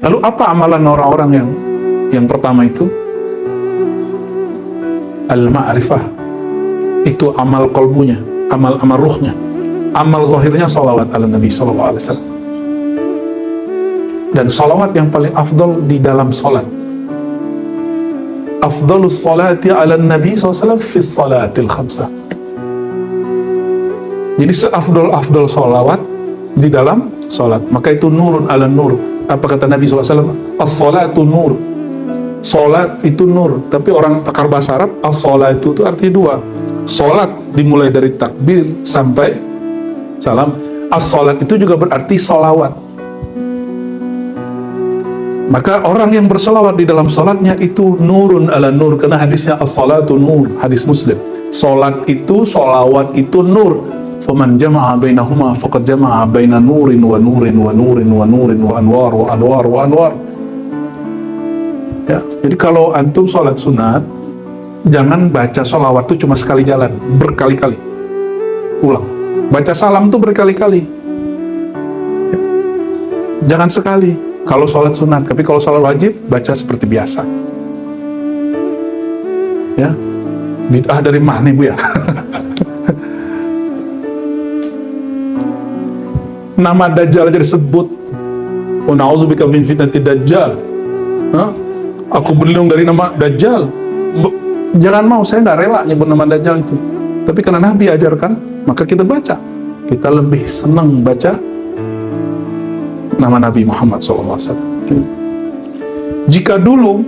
Lalu apa amalan orang-orang yang pertama itu? Al-ma'rifah. Itu amal kolbunya, amal ruhnya. Amal zahirnya salawat ala Nabi sallallahu alaihi wasallam. Dan salawat yang paling afdal di dalam salat. Afdalus salati ala Nabi SAW fi salatil khamsah. Jadi seafdal salawat di dalam salat. Maka itu nurun ala nur. Apa kata Nabi SAW? As-salatu nur. Salat itu nur. Tapi orang pakar bahasa Arab, as-salatu itu artinya dua. Salat dimulai dari takbir sampai salam. As-salat itu juga berarti salawat. Maka orang yang bersalawat di dalam salatnya itu nurun ala nur, karena hadisnya as-salatu nur, hadis Muslim. Salat itu, salawat itu nur. Faman jama'a bainahuma faqad jama'a baina nurin wa nurin wa nurin wa nurin wa anwar wa anwar wa anwar. Ya, jadi kalau antum salat sunat, jangan baca salawat itu cuma sekali jalan, berkali-kali. Ulang. Baca salam itu berkali-kali. Ya. Jangan sekali. Kalau sholat sunat, tapi kalau sholat wajib, baca seperti biasa. Ya, bid'ah dari mana Bu ya? Nama Dajjal aja disebut. Wa na'udzubika min fitnatid Dajjal. Aku berlindung dari nama Dajjal. Jangan mau, saya nggak rela nyebut nama Dajjal itu. Tapi karena Nabi ajarkan, maka kita baca. Kita lebih senang baca nama Nabi Muhammad SAW. Jika dulu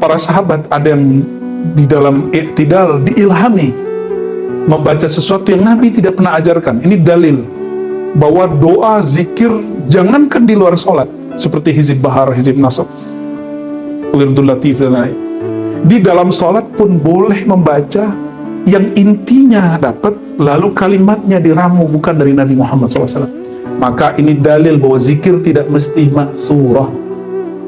para sahabat ada yang di dalam i'tidal diilhami membaca sesuatu yang Nabi tidak pernah ajarkan, ini dalil bahwa doa, zikir, jangankan di luar sholat, seperti hizib bahar, hizib nasab, wirdul latif dan lain. Di dalam sholat pun boleh membaca yang intinya dapat, lalu kalimatnya diramu bukan dari Nabi Muhammad SAW. Maka ini dalil bahwa zikir tidak mesti maksurah,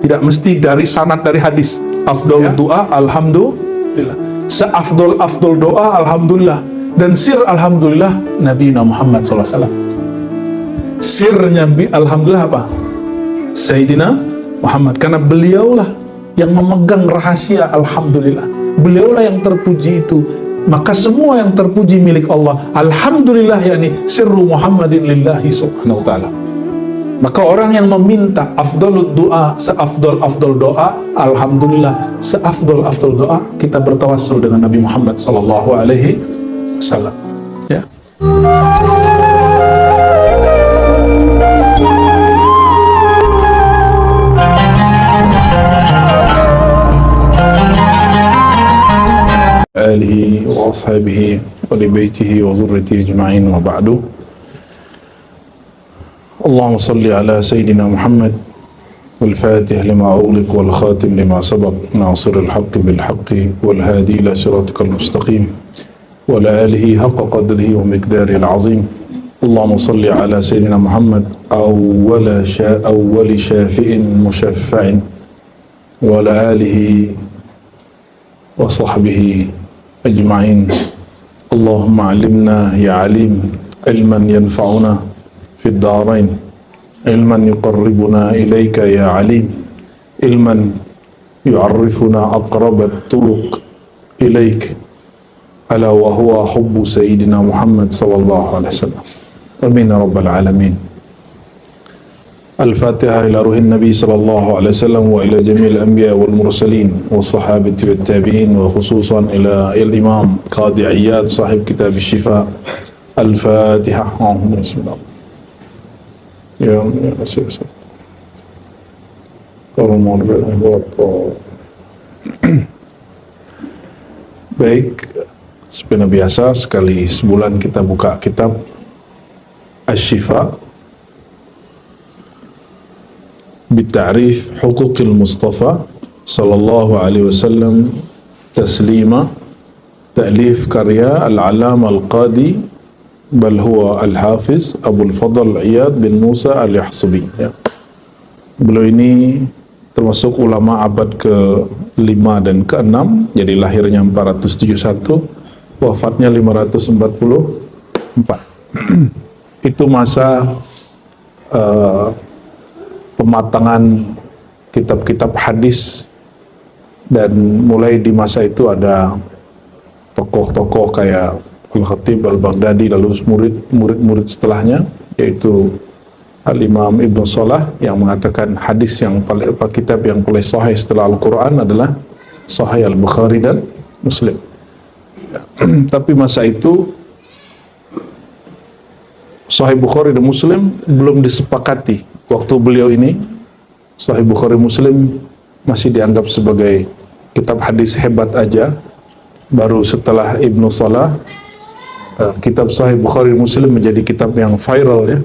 tidak mesti dari sanad dari hadis. Afdal doa alhamdulillah, seafdal doa alhamdulillah, dan sir alhamdulillah Nabi Muhammad SAW. Sirnya alhamdulillah apa? Sayyidina Muhammad, karena beliaulah yang memegang rahasia alhamdulillah, beliaulah yang terpuji itu. Maka semua yang terpuji milik Allah. Alhamdulillah, yakni sirru Muhammadin lillahi subhanahu wa ta'ala. Maka orang yang meminta afdalud doa, seafdal doa, alhamdulillah, seafdal doa, kita bertawassul dengan Nabi Muhammad sallallahu alaihi wasallam. Ya. آله وأصحابه ولبيته وذريته أجمعين وبعد. اللهم صل على سيدنا محمد والفاتح لما أغلق والخاتم لما سبق ناصر الحق بالحق والهادي إلى صراطك المستقيم وعلى آله حق قدره ومقداره العظيم. اللهم صل على سيدنا محمد أول شافع مشفع وعلى آله وصحبه أجمعين. اللهم علمنا يا عليم علما ينفعنا في الدارين، علما يقربنا إليك يا عليم، علما يعرفنا أقرب الطرق إليك، ألا وهو حب سيدنا محمد صلى الله عليه وسلم. آمين يا رب العالمين. الفاتحة إلى روح النبي صلى الله عليه وسلم وإلى جميع الأنبياء والمرسلين والصحابة والتابعين، وخصوصا إلى الإمام قاضي عياد صاحب كتاب الشفاء. الفاتحة. بسم الله. يا رسول الله. Baik, seperti biasa sekali sebulan kita buka kitab Asy-Syifa bitarif hukukil Mustafa sallallahu alaihi wasallam taslima, ta'lif karya al-alama al-qadi bal huwa al-hafiz Abul Fadl Iyad bin Musa al-Yahsubi. Ya. Beliau ini termasuk ulama abad ke-5 dan ke-6, jadi lahirnya 471, wafatnya 544. Itu masa pematangan kitab-kitab hadis, dan mulai di masa itu ada tokoh-tokoh kayak Al-Khatib Al-Baghdadi, lalu murid-murid setelahnya yaitu Al-Imam Ibn Salah yang mengatakan hadis yang paling, kitab yang paling sahih setelah Al-Quran adalah Sahih Al-Bukhari dan Muslim. Tapi masa itu Sahih Bukhari dan Muslim belum disepakati. Waktu beliau ini Sahih Bukhari Muslim masih dianggap sebagai kitab hadis hebat aja. Baru setelah Ibnu Salah kitab Sahih Bukhari Muslim menjadi kitab yang viral ya.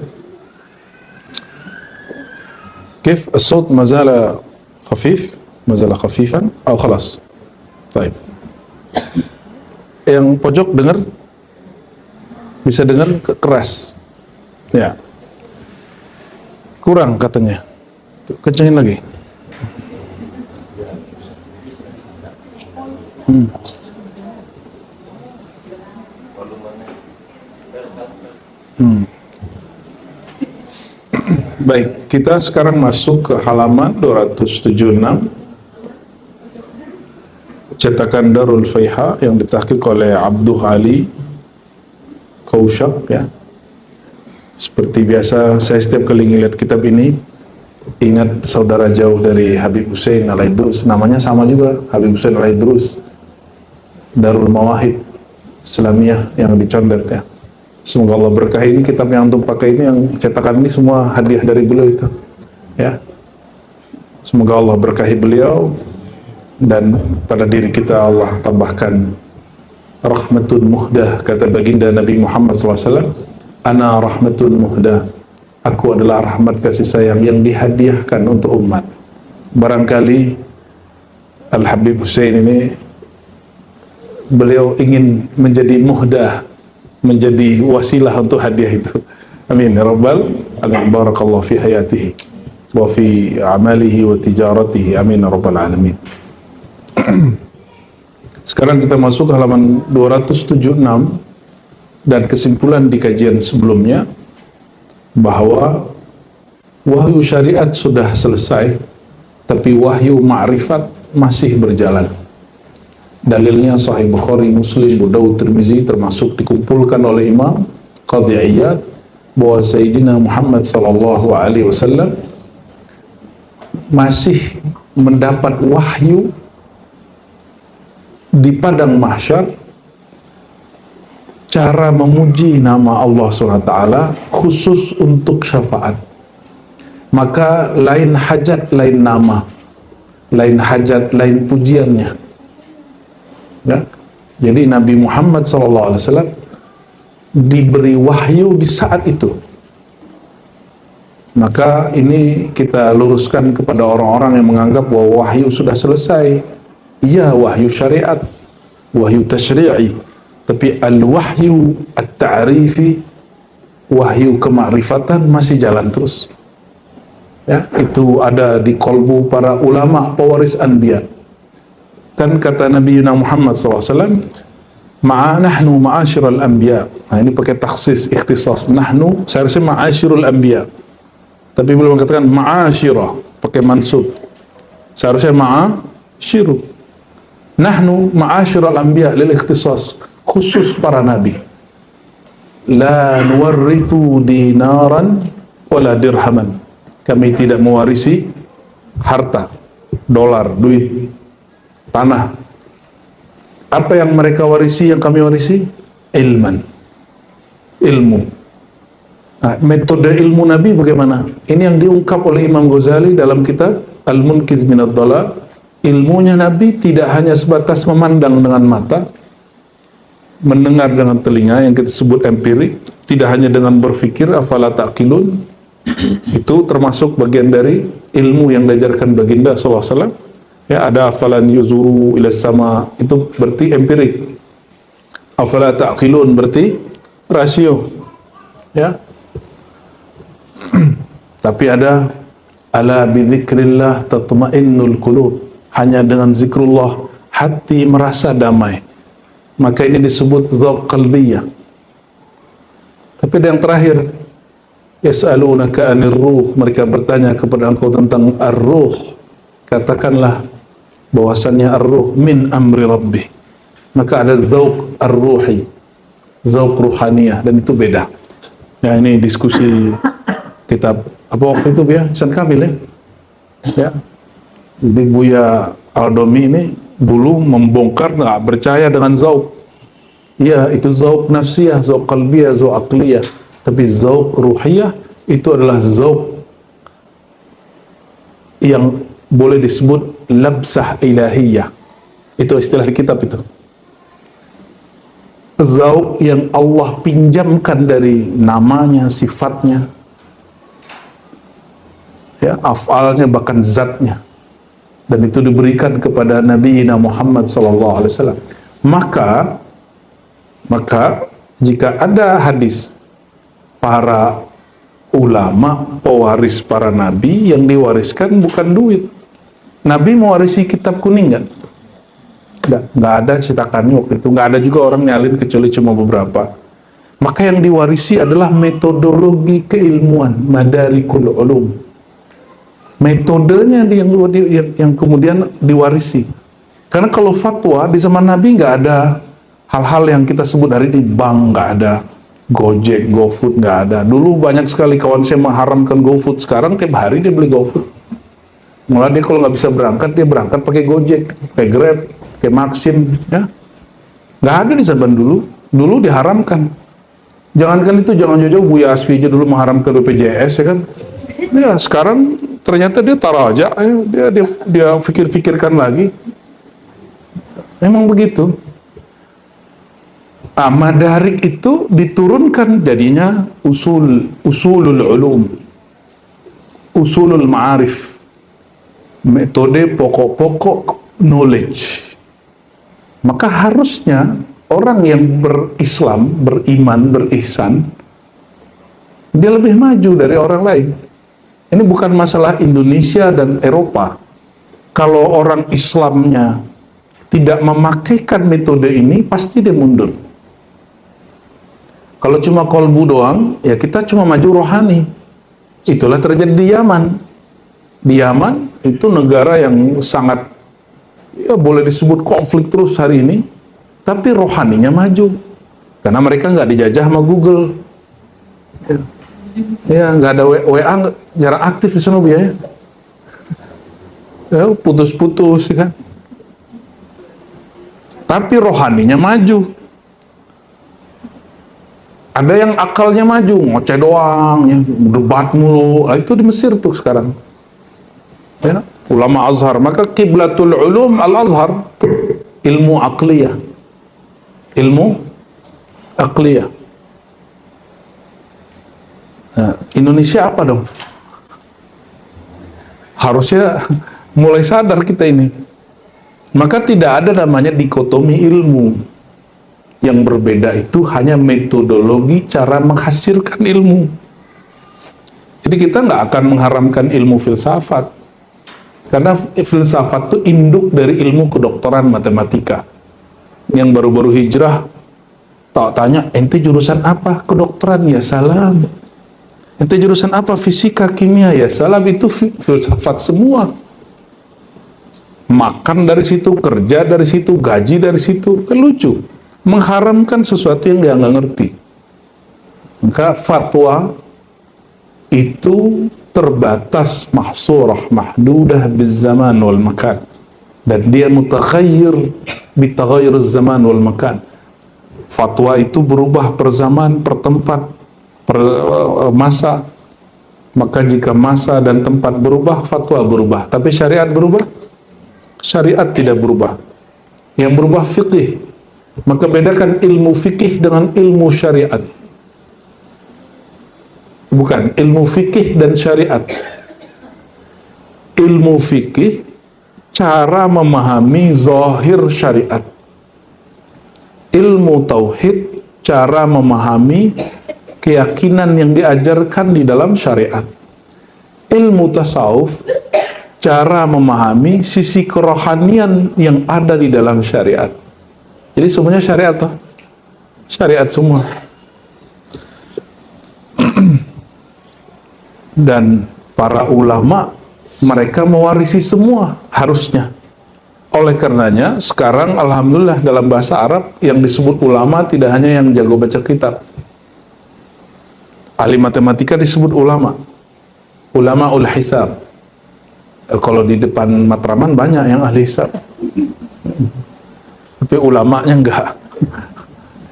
كيف الصوت ما زال خفيف ما زال خفيفا أو خلاص طيب. Yang pojok dengar, bisa dengar keras ya, kurang katanya, kencengin lagi. Baik, kita sekarang masuk ke halaman 276 cetakan Darul Faiha yang ditahqiq oleh Abdul Ali Kaushak ya. Seperti biasa, saya setiap kali ngeliat kitab ini ingat saudara jauh dari Habib Hussein Al-Aidrus, namanya sama juga, Habib Hussein Al-Aidrus, Darul Mawahib Islamiyah yang dicondet ya. Semoga Allah berkahi. Ini kitab yang antum pakai ini, yang cetakan ini semua hadiah dari beliau itu ya. Semoga Allah berkahi beliau, dan pada diri kita Allah tambahkan rahmatun muhdah. Kata baginda Nabi Muhammad SAW, ana rahmatun muhdah, aku adalah rahmat kasih sayang yang dihadiahkan untuk umat. Barangkali Al-Habib Hussein ini beliau ingin menjadi muhdah, menjadi wasilah untuk hadiah itu. Amin ya rabbal alamin. Barakallahu fi hayatihi wa fi amalihi wa tijaratihi. Amin ya rabbal alamin. Sekarang kita masuk ke halaman 276 dan kesimpulan di kajian sebelumnya bahwa wahyu syariat sudah selesai, tapi wahyu ma'rifat masih berjalan. Dalilnya Sahih Bukhari, Muslim, Abu Dawud, Tirmizi, termasuk dikumpulkan oleh Imam Qadhi Iyad bahwa Sayyidina Muhammad SAW masih mendapat wahyu di padang mahsyar, cara memuji nama Allah SWT khusus untuk syafaat. Maka lain hajat, lain nama, lain hajat, lain pujiannya ya. Jadi Nabi Muhammad SAW diberi wahyu di saat itu. Maka ini kita luruskan kepada orang-orang yang menganggap bahwa wahyu sudah selesai. Iya, wahyu syariat, wahyu tasyri'i, tapi al-wahyu at-ta'rifi, wahyu kemakrifatan masih jalan terus ya. Itu ada di kolbu para ulama pewaris anbiya. Kan kata Nabi Muhammad SAW, nahnu ma'asyiral anbiya. Nah, ini pakai taksis, ikhtisas. Nahnu, seharusnya ma'asyirul anbiya, tapi belum mengatakan ma'asyirah, pakai mansub. Seharusnya ma'asyiru. Nahnu ma'asyiral anbiya lil ikhtisas, khusus para nabi. La nuwarrithu dinaran wala dirhaman. Kami tidak mewarisi harta, dolar, duit, tanah. Apa yang mereka warisi, yang kami warisi? Ilman, ilmu. Nah, metode ilmu Nabi bagaimana? Ini yang diungkap oleh Imam Ghazali dalam kitab Al-Munqiz Minad Dhalal. Ilmunya Nabi tidak hanya sebatas memandang dengan mata, mendengar dengan telinga yang kita sebut empirik, tidak hanya dengan berpikir, afala ta'qilun. Itu termasuk bagian dari ilmu yang diajarkan baginda SAW. Ya, ada afalan yuzuru ila sama, itu berarti empirik. Afala ta'qilun berarti rasio ya. Tapi ada ala bidzikrillah tatma'innul qulub, hanya dengan zikrullah hati merasa damai. Maka ini disebut dzauq qalbiyah. Tapi ada yang terakhir, Yas'alunaka 'anir ruh, mereka bertanya kepada engkau tentang ar-ruh. Katakanlah bahwasannya ar-ruh min amri rabbih. Maka ada zauq ar-ruhi, zauq ruhaniyah, dan itu beda. Ya, ini diskusi kitab apa waktu itu ya, Hasan Kamil ya. Ya. Jadi Buya Al-Domi ini dulu membongkar nggak percaya dengan zauq. Ya, itu zauq nafsiyah, zauq qalbiyah, zauq aqliyah. Tapi zauq ruhiyah itu adalah zauq yang boleh disebut labsah ilahiyah. Itu istilah di kitab itu. Zauq yang Allah pinjamkan dari namanya, sifatnya, ya, afalnya, bahkan zatnya. Dan itu diberikan kepada Nabi Muhammad SAW. Maka jika ada hadis para ulama pewaris para nabi yang diwariskan bukan duit. Nabi mewarisi kitab kuning kan? Nggak ada cetakannya waktu itu. Nggak ada juga orang nyalin kecuali cuma beberapa. Maka yang diwarisi adalah metodologi keilmuan, madarikul ulum. Metodenya yang kemudian diwarisi. Karena kalau fatwa di zaman Nabi nggak ada hal-hal yang kita sebut hari ini, bank nggak ada, Gojek, GoFood nggak ada. Dulu banyak sekali kawan saya mengharamkan GoFood. Sekarang tiap hari dia beli GoFood. Malah dia kalau nggak bisa berangkat, dia berangkat pakai Gojek, pakai Grab, pakai Maxim. Ya. Nggak ada di zaman dulu. Dulu diharamkan. Jangankan itu, jangan jauh-jauh Buya Asfi aja dulu mengharamkan BPJS, ya kan? Ya, sekarang ternyata dia taraja, dia pikir-pikirkan lagi. Memang begitu. Madarik itu diturunkan jadinya usulul ulum, usulul ma'arif, metode pokok-pokok knowledge. Maka harusnya orang yang berislam, beriman, berihsan, dia lebih maju dari orang lain. Ini bukan masalah Indonesia dan Eropa. Kalau orang Islamnya tidak memakaikan metode ini, pasti dia mundur. Kalau cuma kolbu doang, ya kita cuma maju rohani. Itulah terjadi di Yaman. Di Yaman itu negara yang sangat, ya boleh disebut konflik terus hari ini, tapi rohaninya maju. Karena mereka nggak dijajah sama Google. Ya, nggak ada WA, jarang aktif di sana ya. Ya, putus-putus kan. Tapi rohaninya maju. Ada yang akalnya maju, ngoceh doang, ya, debat mulu. Itu di Mesir tuh sekarang. Ya, ulama Azhar. Maka kiblatul ulum al-Azhar, ilmu aqliyah. Ilmu aqliyah. Nah, Indonesia apa dong? Harusnya mulai sadar kita ini. Maka tidak ada namanya dikotomi ilmu. Yang berbeda itu hanya metodologi cara menghasilkan ilmu. Jadi kita nggak akan mengharamkan ilmu filsafat. Karena filsafat itu induk dari ilmu kedokteran matematika. Yang baru-baru hijrah, tak tanya, ente jurusan apa? Kedokteran, ya salam. Ente jurusan apa? Fisika, kimia, ya salam. Itu filsafat semua. Makan dari situ, kerja dari situ, gaji dari situ. Kan lucu. Mengharamkan sesuatu yang dia nggak ngerti. Maka fatwa itu terbatas, mahsurah, mahdudah bizaman wal makan, dan dia mutakhayyir bitaghayyur zaman wal makan. Fatwa itu berubah per zaman, per tempat, per masa. Maka jika masa dan tempat berubah, fatwa berubah. Tapi syariat berubah? Syariat tidak berubah. Yang berubah fiqih. Maka bedakan ilmu fikih dengan ilmu syariat. Bukan, ilmu fikih dan syariat. Ilmu fikih, cara memahami zahir syariat. Ilmu tauhid, cara memahami keyakinan yang diajarkan di dalam syariat. Ilmu tasawuf, cara memahami sisi kerohanian yang ada di dalam syariat. Jadi semuanya syariat toh? Syariat semua. Dan para ulama mereka mewarisi semua harusnya. Oleh karenanya sekarang alhamdulillah dalam bahasa Arab yang disebut ulama tidak hanya yang jago baca kitab. Ahli matematika disebut ulama. Ulama ul hisab. Kalau di depan Matraman banyak yang ahli hisab. Tapi ulamanya enggak.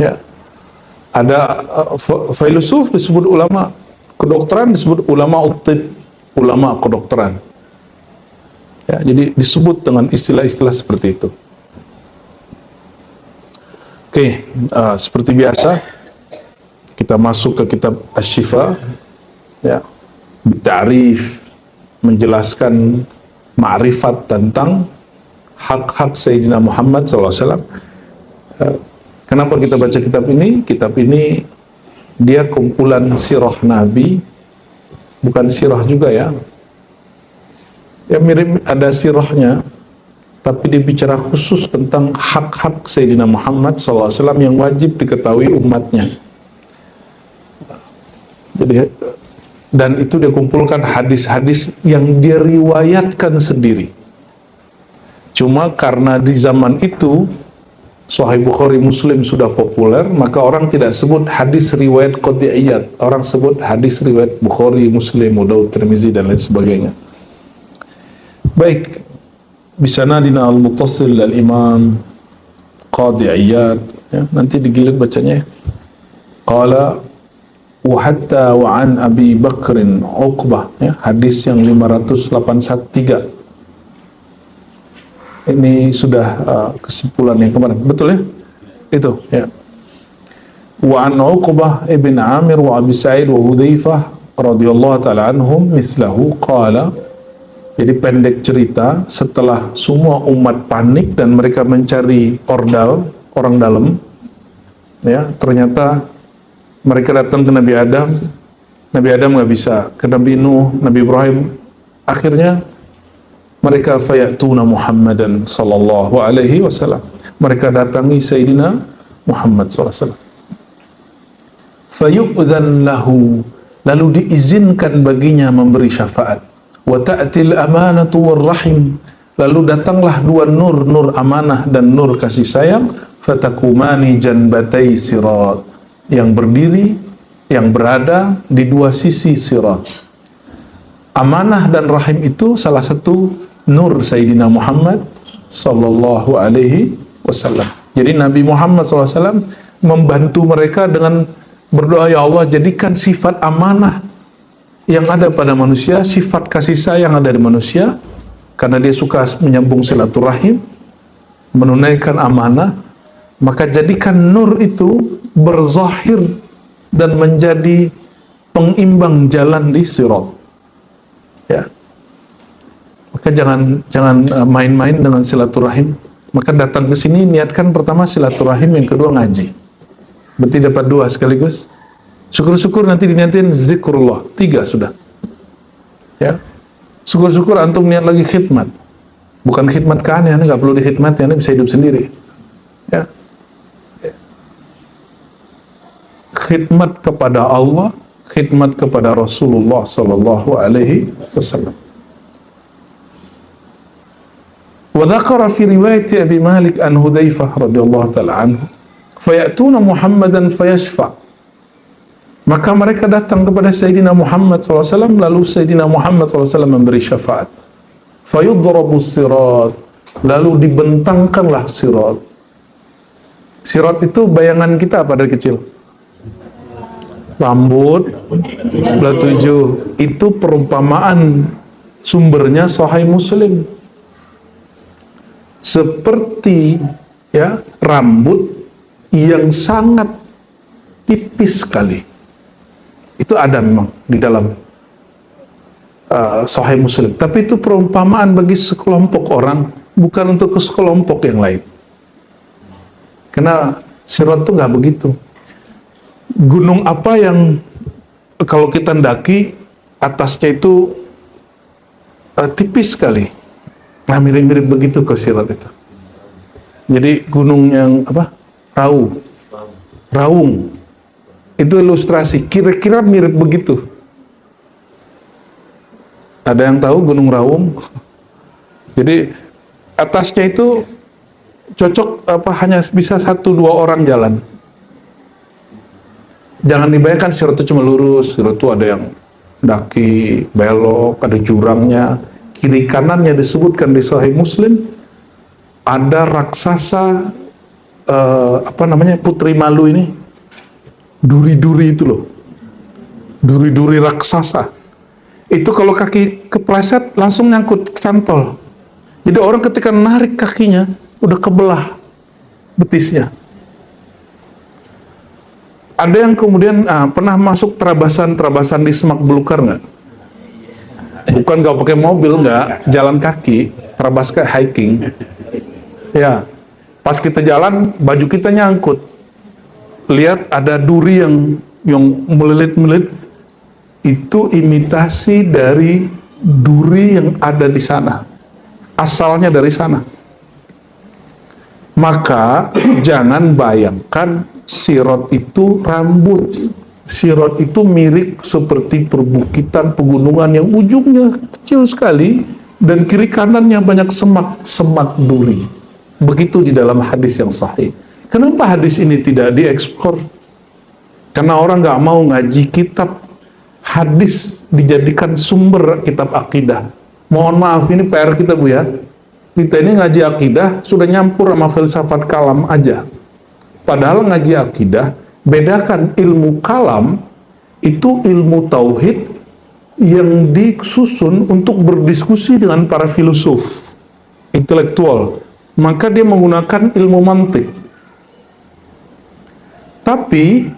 Ya. Ada filosof disebut ulama, kedokteran disebut ulama utib, ulama kedokteran. Ya, jadi disebut dengan istilah-istilah seperti itu. Oke, seperti biasa kita masuk ke kitab Asy-Syifa, ya, ta'rif, menjelaskan ma'rifat tentang hak-hak Sayyidina Muhammad SAW. Kenapa kita baca kitab ini? Kitab ini dia kumpulan sirah Nabi, bukan sirah juga ya. Ya mirip ada sirahnya, tapi dia bicara khusus tentang hak-hak Sayyidina Muhammad SAW yang wajib diketahui umatnya. Jadi, dan itu dia kumpulkan hadis-hadis yang dia riwayatkan sendiri. Cuma karena di zaman itu Sahih Bukhari Muslim sudah populer, maka orang tidak sebut hadis riwayat qat'iyyat, orang sebut hadis riwayat Bukhari, Muslim, Abu Daud, Tirmizi dan lain sebagainya. Baik, bisanadina al-muttasil al-imam qat'iyyat, ya, nanti digilid bacanya. Qala wa hatta wa an Abi Bakrin Uqbah, ya, hadis yang 583. Ini sudah kesimpulan yang kemarin, betul ya? Itu ya. Wa an Uqbah ibn Amir wa Abi Sa'id wa Hudzaifah radhiyallahu ta'ala anhum mislahu qala. Jadi pendek cerita, setelah semua umat panik dan mereka mencari ordal, orang dalam, ya, ternyata mereka datang ke Nabi Adam nggak bisa, ke Nabi Nuh, Nabi Ibrahim, akhirnya mereka fayatuna Muhammadan sallallahu alaihi wasallam. Mereka datangi Sayyidina Muhammad sallallahu alaihi wasallam. Fayu'dhan lahu, lalu diizinkan baginya memberi syafaat. Wa ta'til amanatu war rahim, lalu datanglah dua nur, nur amanah dan nur kasih sayang. Fatakumani janbatai sirat, yang berdiri, yang berada di dua sisi sirat. Amanah dan rahim itu salah satu nur Sayyidina Muhammad sallallahu alaihi wasallam. Jadi Nabi Muhammad SAW membantu mereka dengan berdoa, ya Allah jadikan sifat amanah yang ada pada manusia, sifat kasih sayang ada di manusia, karena dia suka menyambung silaturahim, menunaikan amanah, maka jadikan nur itu berzahir dan menjadi pengimbang jalan di sirat. Ya. Maka jangan main-main dengan silaturahim. Maka datang ke sini niatkan pertama silaturahim, yang kedua ngaji. Berarti dapat dua sekaligus. Syukur-syukur nanti diniatin zikrullah, 3 sudah. Ya. Syukur-syukur antum niat lagi khidmat. Bukan khidmat ke aneh, nggak perlu dikhidmat, aneh bisa hidup sendiri. Ya. Khidmat kepada Allah, khidmat kepada Rasulullah sallallahu alaihi wasallam. Wa dzakara fi riwayat Abi Malik an Hudzaifah radhiyallahu ta'ala anhu, fayatuna Muhammadan fayashfa. Maka mereka datang kepada Sayyidina Muhammad SAW, lalu Sayyidina Muhammad SAW memberi syafaat. Fayudrabu sirat, lalu dibentangkanlah sirat. Sirat itu bayangan kita pada kecil. Rambut, belah 7. Itu perumpamaan, sumbernya Sahih Muslim. Seperti ya rambut yang sangat tipis sekali. Itu ada memang di dalam Sahih Muslim. Tapi itu perumpamaan bagi sekelompok orang, bukan untuk sekelompok yang lain. Karena sirat itu nggak begitu. Gunung apa yang kalau kita ndaki atasnya itu tipis sekali. Nah, mirip-mirip begitu ke sirat itu. Jadi gunung yang apa? Raung. Itu ilustrasi, kira-kira mirip begitu. Ada yang tahu Gunung Raung? Jadi atasnya itu cocok hanya bisa 1-2 orang jalan. Jangan dibayangkan Sirat itu cuma lurus. Sirat itu ada yang daki, belok, ada jurangnya. Kiri kanannya disebutkan di Sahih Muslim ada raksasa Putri Malu ini, duri-duri itu loh, duri-duri raksasa. Itu kalau kaki kepleset langsung nyangkut cantol. Jadi orang ketika narik kakinya udah kebelah betisnya. Ada yang kemudian pernah masuk terabasan di Semak Belukar nggak? Bukan nggak pakai mobil, nggak, jalan kaki, terabas kayak hiking. Ya, pas kita jalan baju kita nyangkut. Lihat ada duri yang melilit-melilit. Itu imitasi dari duri yang ada di sana. Asalnya dari sana. Maka jangan bayangkan Sirat itu rambut. Sirat itu mirip seperti perbukitan pegunungan yang ujungnya kecil sekali dan kiri kanannya banyak semak duri. Begitu di dalam hadis yang sahih. Kenapa hadis ini tidak diekspor? Karena orang nggak mau ngaji kitab hadis dijadikan sumber kitab akidah. Mohon maaf, ini PR kita Bu ya. Kita ini ngaji akidah sudah nyampur sama filsafat kalam aja. Padahal ngaji akidah, bedakan ilmu kalam itu ilmu tauhid yang disusun untuk berdiskusi dengan para filosof intelektual. Maka dia menggunakan ilmu mantik. Tapi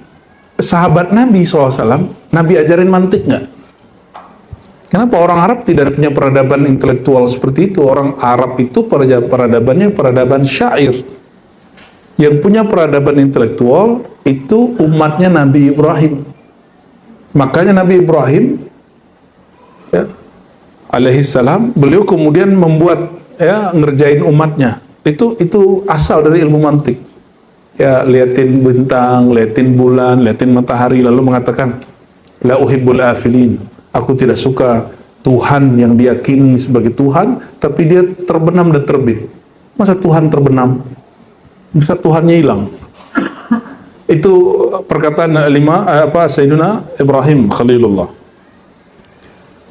sahabat Nabi SAW, Nabi ajarin mantik nggak? Kenapa orang Arab tidak punya peradaban intelektual seperti itu? Orang Arab itu peradabannya peradaban syair. Yang punya peradaban intelektual itu umatnya Nabi Ibrahim. Makanya Nabi Ibrahim alaihissalam, beliau kemudian membuat ngerjain umatnya. Itu asal dari ilmu mantik. Ya, liatin bintang, liatin bulan, liatin matahari, lalu mengatakan la uhibbul afilin. Aku tidak suka Tuhan yang diyakini sebagai Tuhan, tapi dia terbenam dan terbit. Masa Tuhan terbenam? Masa Tuhannya hilang? Itu perkataan Sayyidina Ibrahim Khalilullah.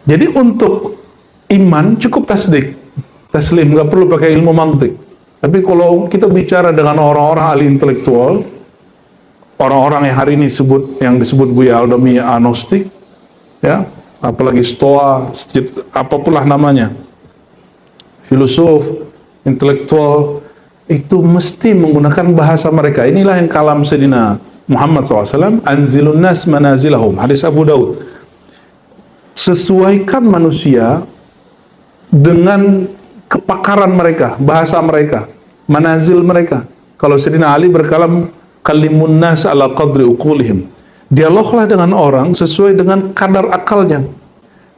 Jadi untuk iman cukup taslim, nggak perlu pakai ilmu mantik. Tapi kalau kita bicara dengan orang-orang ahli intelektual, orang-orang yang hari ini yang disebut Buya Aldami agnostik, ya, apalagi stoa, apapun lah namanya, filosof, intelektual, itu mesti menggunakan bahasa mereka. Inilah yang kalam Sayyidina Muhammad SAW, anzilun nas manazilahum, hadis Abu Daud. Sesuaikan manusia dengan kepakaran mereka, bahasa mereka, manazil mereka. Kalau Sayyidina Ali berkalam kalimun nas ala qadri uqulihim. Dialoglah dengan orang sesuai dengan kadar akalnya.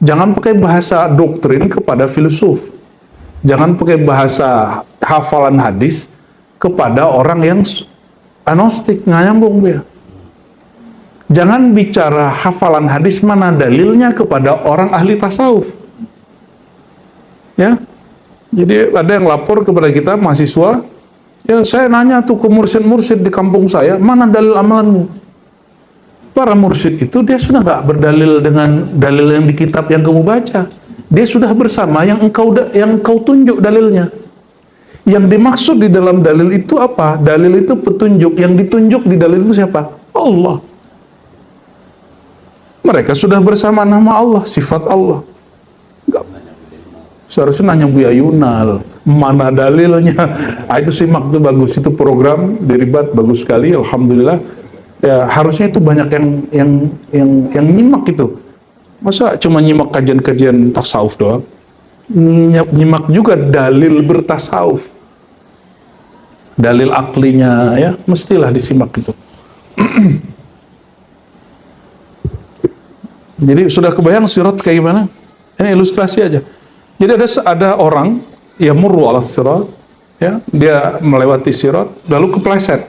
Jangan pakai bahasa doktrin kepada filosof. Jangan pakai bahasa hafalan hadis kepada orang yang agnostik, nggak nyambung ya. Jangan bicara hafalan hadis mana dalilnya kepada orang ahli tasawuf. Ya. Jadi ada yang lapor kepada kita mahasiswa, ya saya nanya tuh ke mursyid-mursyid di kampung saya, mana dalil amalanmu? Para mursyid itu dia sudah nggak berdalil dengan dalil yang di kitab yang kamu baca. Dia sudah bersama yang engkau tunjuk dalilnya. Yang dimaksud di dalam dalil itu apa? Dalil itu petunjuk. Yang ditunjuk di dalil itu siapa? Allah. Mereka sudah bersama nama Allah, sifat Allah. Seharusnya nanya Buya Yunal, mana dalilnya? Itu simak tuh bagus, itu program diribat bagus sekali, alhamdulillah. Ya harusnya itu banyak yang nyimak itu. Masa cuma nyimak kajian-kajian tasawuf doang? Nyimak juga dalil bertasawuf, dalil aklinya, ya mestilah disimak itu. Jadi sudah kebayang sirat kayak gimana? Ini ilustrasi aja. Jadi ada orang yang murru ala sirat, ya, dia melewati sirat, lalu kepleset,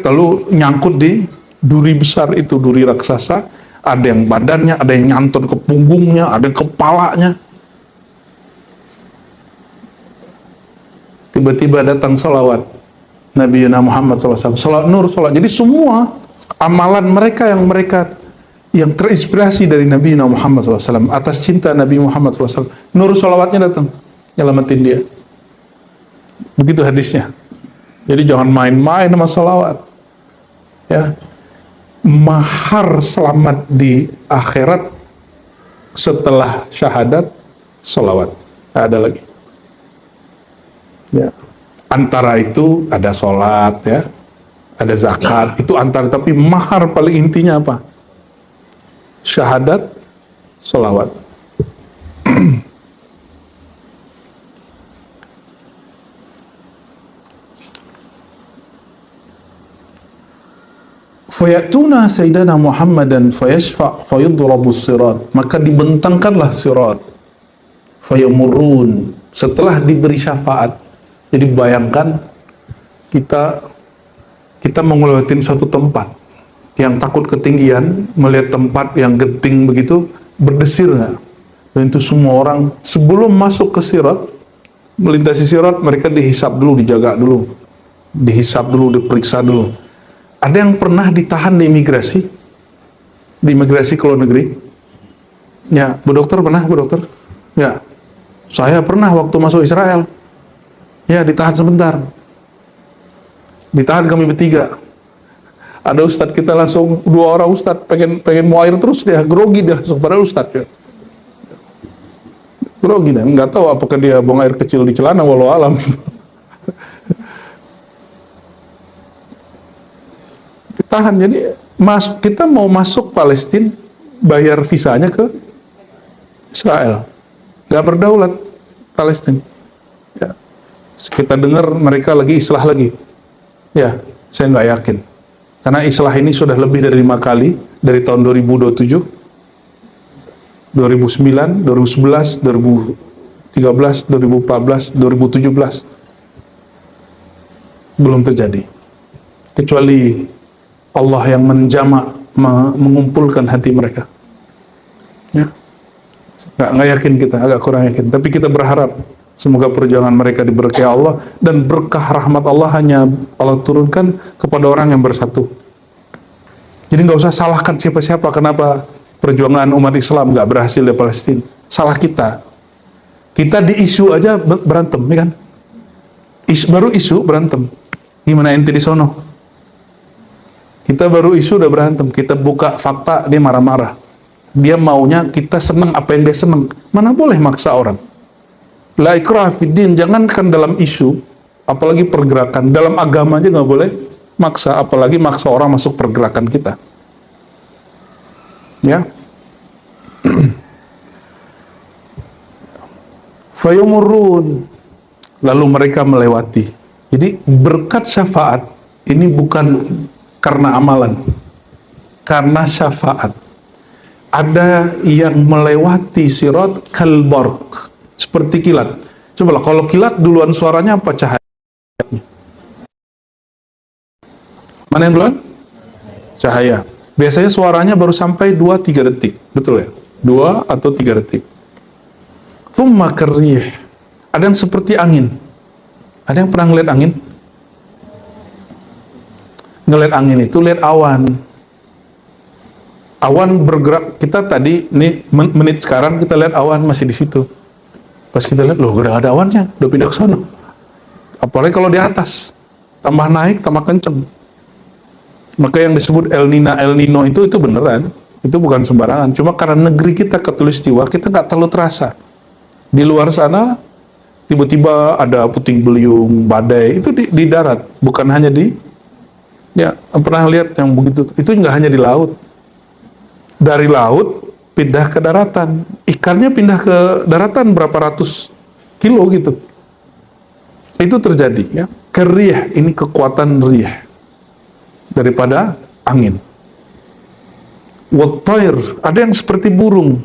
lalu nyangkut di duri besar itu, duri raksasa. Ada yang badannya, ada yang nyantun ke punggungnya, ada yang kepalanya. Tiba-tiba datang salawat Nabi Muhammad SAW, salawat nur, salawat. Jadi semua amalan mereka yang terinspirasi dari Nabi Muhammad SAW, atas cinta Nabi Muhammad SAW, nur salawatnya datang, nyelamatin dia. Begitu hadisnya. Jadi jangan main-main sama salawat. Ya, mahar selamat di akhirat setelah syahadat, salawat. Tidak ada lagi. Ya. Antara itu ada sholat, ya, ada zakat, itu antara. Tapi mahar paling intinya apa? Syahadat, salawat. Fayatuna Sayyidina Muhammadan fayashfa' fayudrabus sirat. Maka dibentangkanlah sirat. Fayamurun. Setelah diberi syafaat. Jadi bayangkan kita mengelewatin suatu tempat yang takut ketinggian, melihat tempat yang genting begitu, berdesir nggak? Dan itu semua orang sebelum masuk ke sirat, melintasi sirat, mereka dihisap dulu, dijaga dulu, dihisap dulu, diperiksa dulu. Ada yang pernah ditahan di imigrasi ke luar negeri? Ya, Bu Dokter pernah, Bu Dokter? Ya, saya pernah waktu masuk Israel. Ya, ditahan sebentar. Ditahan kami bertiga. Ada ustadz kita langsung, 2 orang ustadz, pengen mau air terus dia, grogi dia langsung, pada ustadz ya. Grogi dia, nggak tahu apakah dia buang air kecil di celana, walau alam. Ditahan, jadi kita mau masuk Palestina, bayar visanya ke Israel. Nggak berdaulat Palestina. Ya. Kita dengar mereka lagi islah lagi. Ya, saya nggak yakin. Karena islah ini sudah lebih dari 5 kali, dari tahun 2027, 2009, 2011, 2013, 2014, 2017. Belum terjadi. Kecuali Allah yang mengumpulkan hati mereka. Ya. Nggak yakin kita, agak kurang yakin. Tapi kita berharap semoga perjuangan mereka diberkahi Allah, dan berkah rahmat Allah hanya Allah turunkan kepada orang yang bersatu. Jadi nggak usah salahkan siapa-siapa kenapa perjuangan umat Islam nggak berhasil di Palestina. Salah kita. Kita di isu aja berantem, ya kan? Baru isu berantem. Gimana ente di sono? Kita baru isu udah berantem. Kita buka fakta, dia marah-marah. Dia maunya kita senang apa yang dia senang. Mana boleh maksa orang. La ikraha fiddin, jangankan dalam isu, apalagi pergerakan, dalam agama aja nggak boleh maksa, apalagi maksa orang masuk pergerakan kita. Ya. Fayumurun, lalu mereka melewati. Jadi berkat syafaat ini bukan karena amalan, karena syafaat. Ada yang melewati sirat kalbarq, seperti kilat. Cobalah kalau kilat duluan suaranya apa cahayanya? Mana yang duluan? Cahaya. Biasanya suaranya baru sampai 2-3 detik. Betul ya? 2 atau 3 detik. Tsumma karrih. Ada yang seperti angin. Ada yang pernah ngeliat angin? Ngeliat angin itu lihat awan. Awan bergerak. Kita tadi, nih menit sekarang kita lihat awan masih di situ. Pas kita lihat, loh udah ada awannya, udah pindah ke sana. Apalagi kalau di atas, tambah naik, tambah kenceng. Maka yang disebut El Nino itu beneran, itu bukan sembarangan. Cuma karena negeri kita khatulistiwa, kita nggak terlalu terasa. Di luar sana, tiba-tiba ada puting beliung, badai, itu di darat, bukan hanya di, ya pernah lihat yang begitu, itu nggak hanya di laut. Dari laut, pindah ke daratan, ikannya pindah ke daratan berapa ratus kilo gitu. Itu terjadi ya. Keriyah, ini kekuatan riyah daripada angin. Wattair, ada yang seperti burung.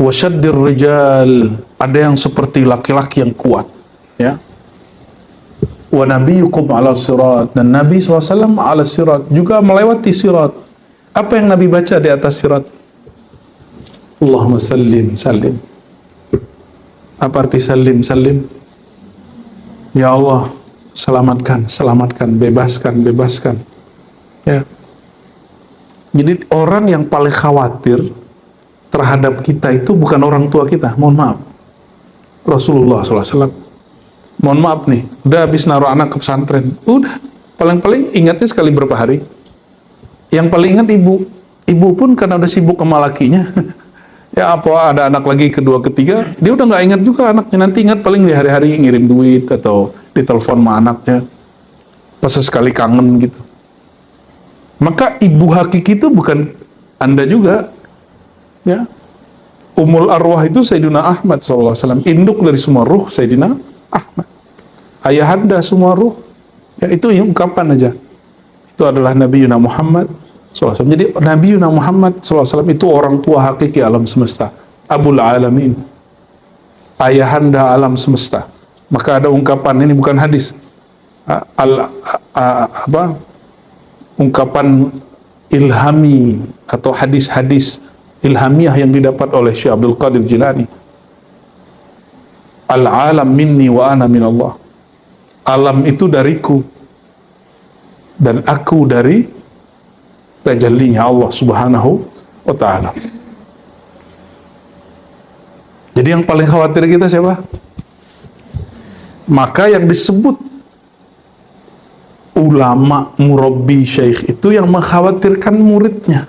Wasyaddir rijal, ada yang seperti laki-laki yang kuat ya. wa nabiyyukum ala sirat, dan Nabi SAW ala sirat, juga melewati sirat. Apa yang Nabi baca di atas sirat? Allahumma sallim, sallim. Apa arti sallim, sallim? Ya Allah, selamatkan, selamatkan, bebaskan, bebaskan. Ya. Jadi orang yang paling khawatir terhadap kita itu bukan orang tua kita, mohon maaf. Rasulullah SAW. Mohon maaf nih, udah habis naruh anak ke pesantren, udah, paling-paling ingatnya sekali berapa hari. Yang paling ingat ibu. Ibu pun karena udah sibuk sama lakinya, ya apa ada anak lagi kedua ketiga, dia udah nggak ingat juga anaknya. Nanti ingat paling di hari-hari ngirim duit atau ditelepon sama anaknya, pas sekali kangen gitu. Maka ibu hakiki itu bukan Anda juga, ya. Ummul arwah itu Sayyidina Ahmad SAW, induk dari semua ruh Sayyidina Ahmad. Ayahanda semua ruh, ya itu yang ungkapan aja. Itu adalah Nabi Yuna Muhammad SAW. Jadi Nabi Yuna Muhammad SAW itu orang tua hakiki alam semesta, Abul Alamin, ayahanda alam semesta. Maka ada ungkapan, ini bukan hadis, ungkapan ilhami atau hadis-hadis ilhamiah yang didapat oleh Syekh Abdul Qadir Jilani. Al-alam minni wa ana min Allah. Alam itu dariku dan aku dari tajallinya Allah Subhanahu wa ta'ala. Jadi yang paling khawatir kita siapa? Maka yang disebut ulama, murabbi, syekh itu yang mengkhawatirkan muridnya.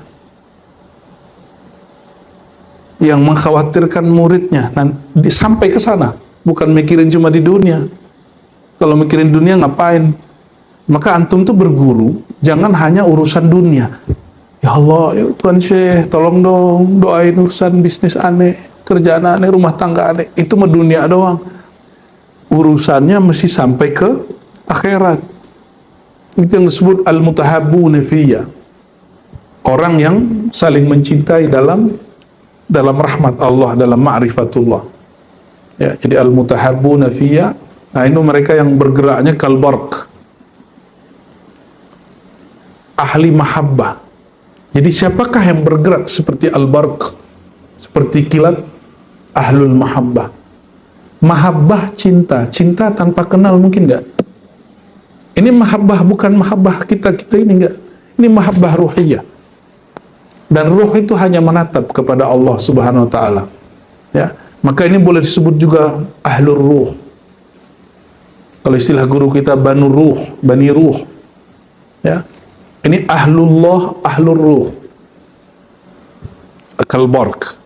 Yang mengkhawatirkan muridnya nanti sampai ke sana, bukan mikirin cuma di dunia. Kalau mikirin dunia ngapain? Maka antum tuh berguru, jangan hanya urusan dunia. Ya Allah, ya Tuhan Syekh, tolong dong doain urusan bisnis aneh, kerjaan aneh, rumah tangga aneh. Itu mah dunia doang. Urusannya mesti sampai ke akhirat. Itu yang disebut al-mutahabbuna fiyya. Orang yang saling mencintai dalam rahmat Allah, dalam ma'rifatullah. Ya, jadi al-mutahabbuna fiyya. Nah, ini mereka yang bergeraknya kalbarq, ahli mahabbah. Jadi siapakah yang bergerak seperti al-barq, seperti kilat? Ahlul mahabbah. Mahabbah cinta, cinta tanpa kenal mungkin enggak? Ini mahabbah bukan mahabbah kita-kita ini enggak. Ini mahabbah ruhiyah. Dan ruh itu hanya menatap kepada Allah Subhanahu wa taala. Ya, maka ini boleh disebut juga ahlur ruh. Kalau istilah guru kita banu ruh, bani ruh. Ya. Ini ahlullah, ahlur ruh. Kalbarq.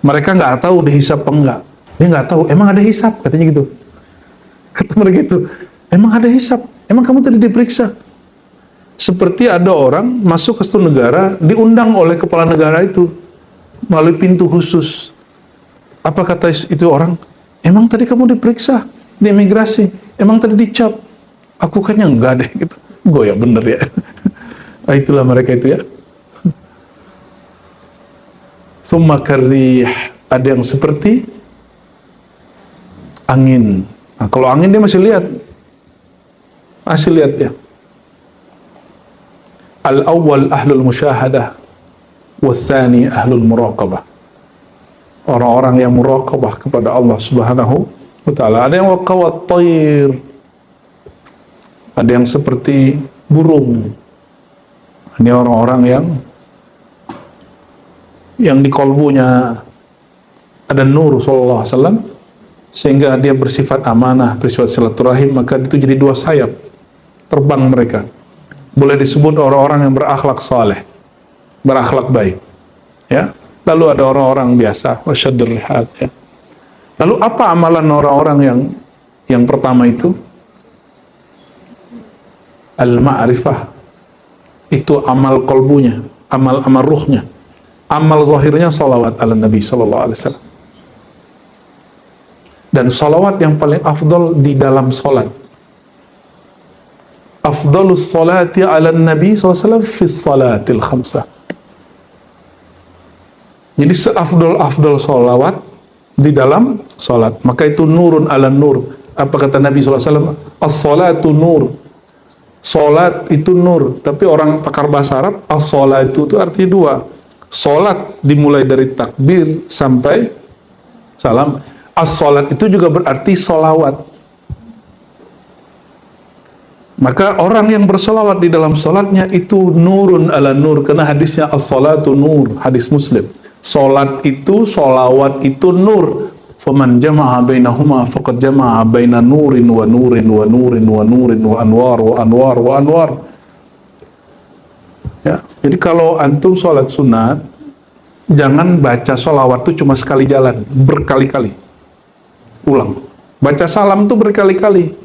Mereka nggak tahu dihisab apa enggak. Dia nggak tahu, emang ada hisab, katanya gitu. Kata mereka gitu, emang ada hisab, emang kamu tadi diperiksa. Seperti ada orang masuk ke suatu negara, diundang oleh kepala negara itu melalui pintu khusus. Apa kata itu orang? Emang tadi kamu diperiksa di imigrasi? Emang tadi dicap? Aku kayaknya enggak deh gitu. Gue ya bener ya. Nah, itulah mereka itu ya. Summa karrih, ada yang seperti angin. Nah, kalau angin dia masih lihat ya. Al-awwal ahlul musyahadah, wathani ahlul muraqabah. Orang-orang yang muraqabah kepada Allah Subhanahu wa ta'ala. Ada yang waqawat tayr, ada yang seperti burung. Ini orang-orang yang di kolbunya ada nur sallallahu alaihi wasallam, sehingga dia bersifat amanah, bersifat silaturahim, maka itu jadi dua sayap terbang mereka. Boleh disebut orang-orang yang berakhlak saleh, berakhlak baik, ya. Lalu ada orang-orang biasa, wasyaddur rihal, ya. Lalu apa amalan orang-orang yang pertama itu? Al-ma'rifah. Itu amal kolbunya, amal ruhnya. Amal zahirnya salawat ala Nabi sallallahu alaihi wasallam. Dan salawat yang paling afdal di dalam salat. Afdalus salati ala Nabi sallallahu alaihi wasallam fi salatil khamsah. Jadi seafdal-afdal salawat di dalam salat. Maka itu nurun ala nur, Apa kata Nabi SAW? As-salatu nur. Salat itu nur. Tapi orang pakar bahasa Arab, as-salatu itu artinya dua. Salat dimulai dari takbir sampai salam. As-salat itu juga berarti solawat. Maka orang yang bersolawat di dalam solatnya itu nurun ala nur. Karena hadisnya as-salatu nur. Hadis Muslim. Solat itu, solawat itu nur. Faman jama'a bainahuma faqad jama'a baina nurin wa nurin wa nurin wa nurin wa anwar wa anwar wa anwar. Ya, jadi kalau antum sholat sunat, jangan baca sholawat itu cuma sekali jalan, berkali-kali. Ulang. Baca salam itu berkali-kali.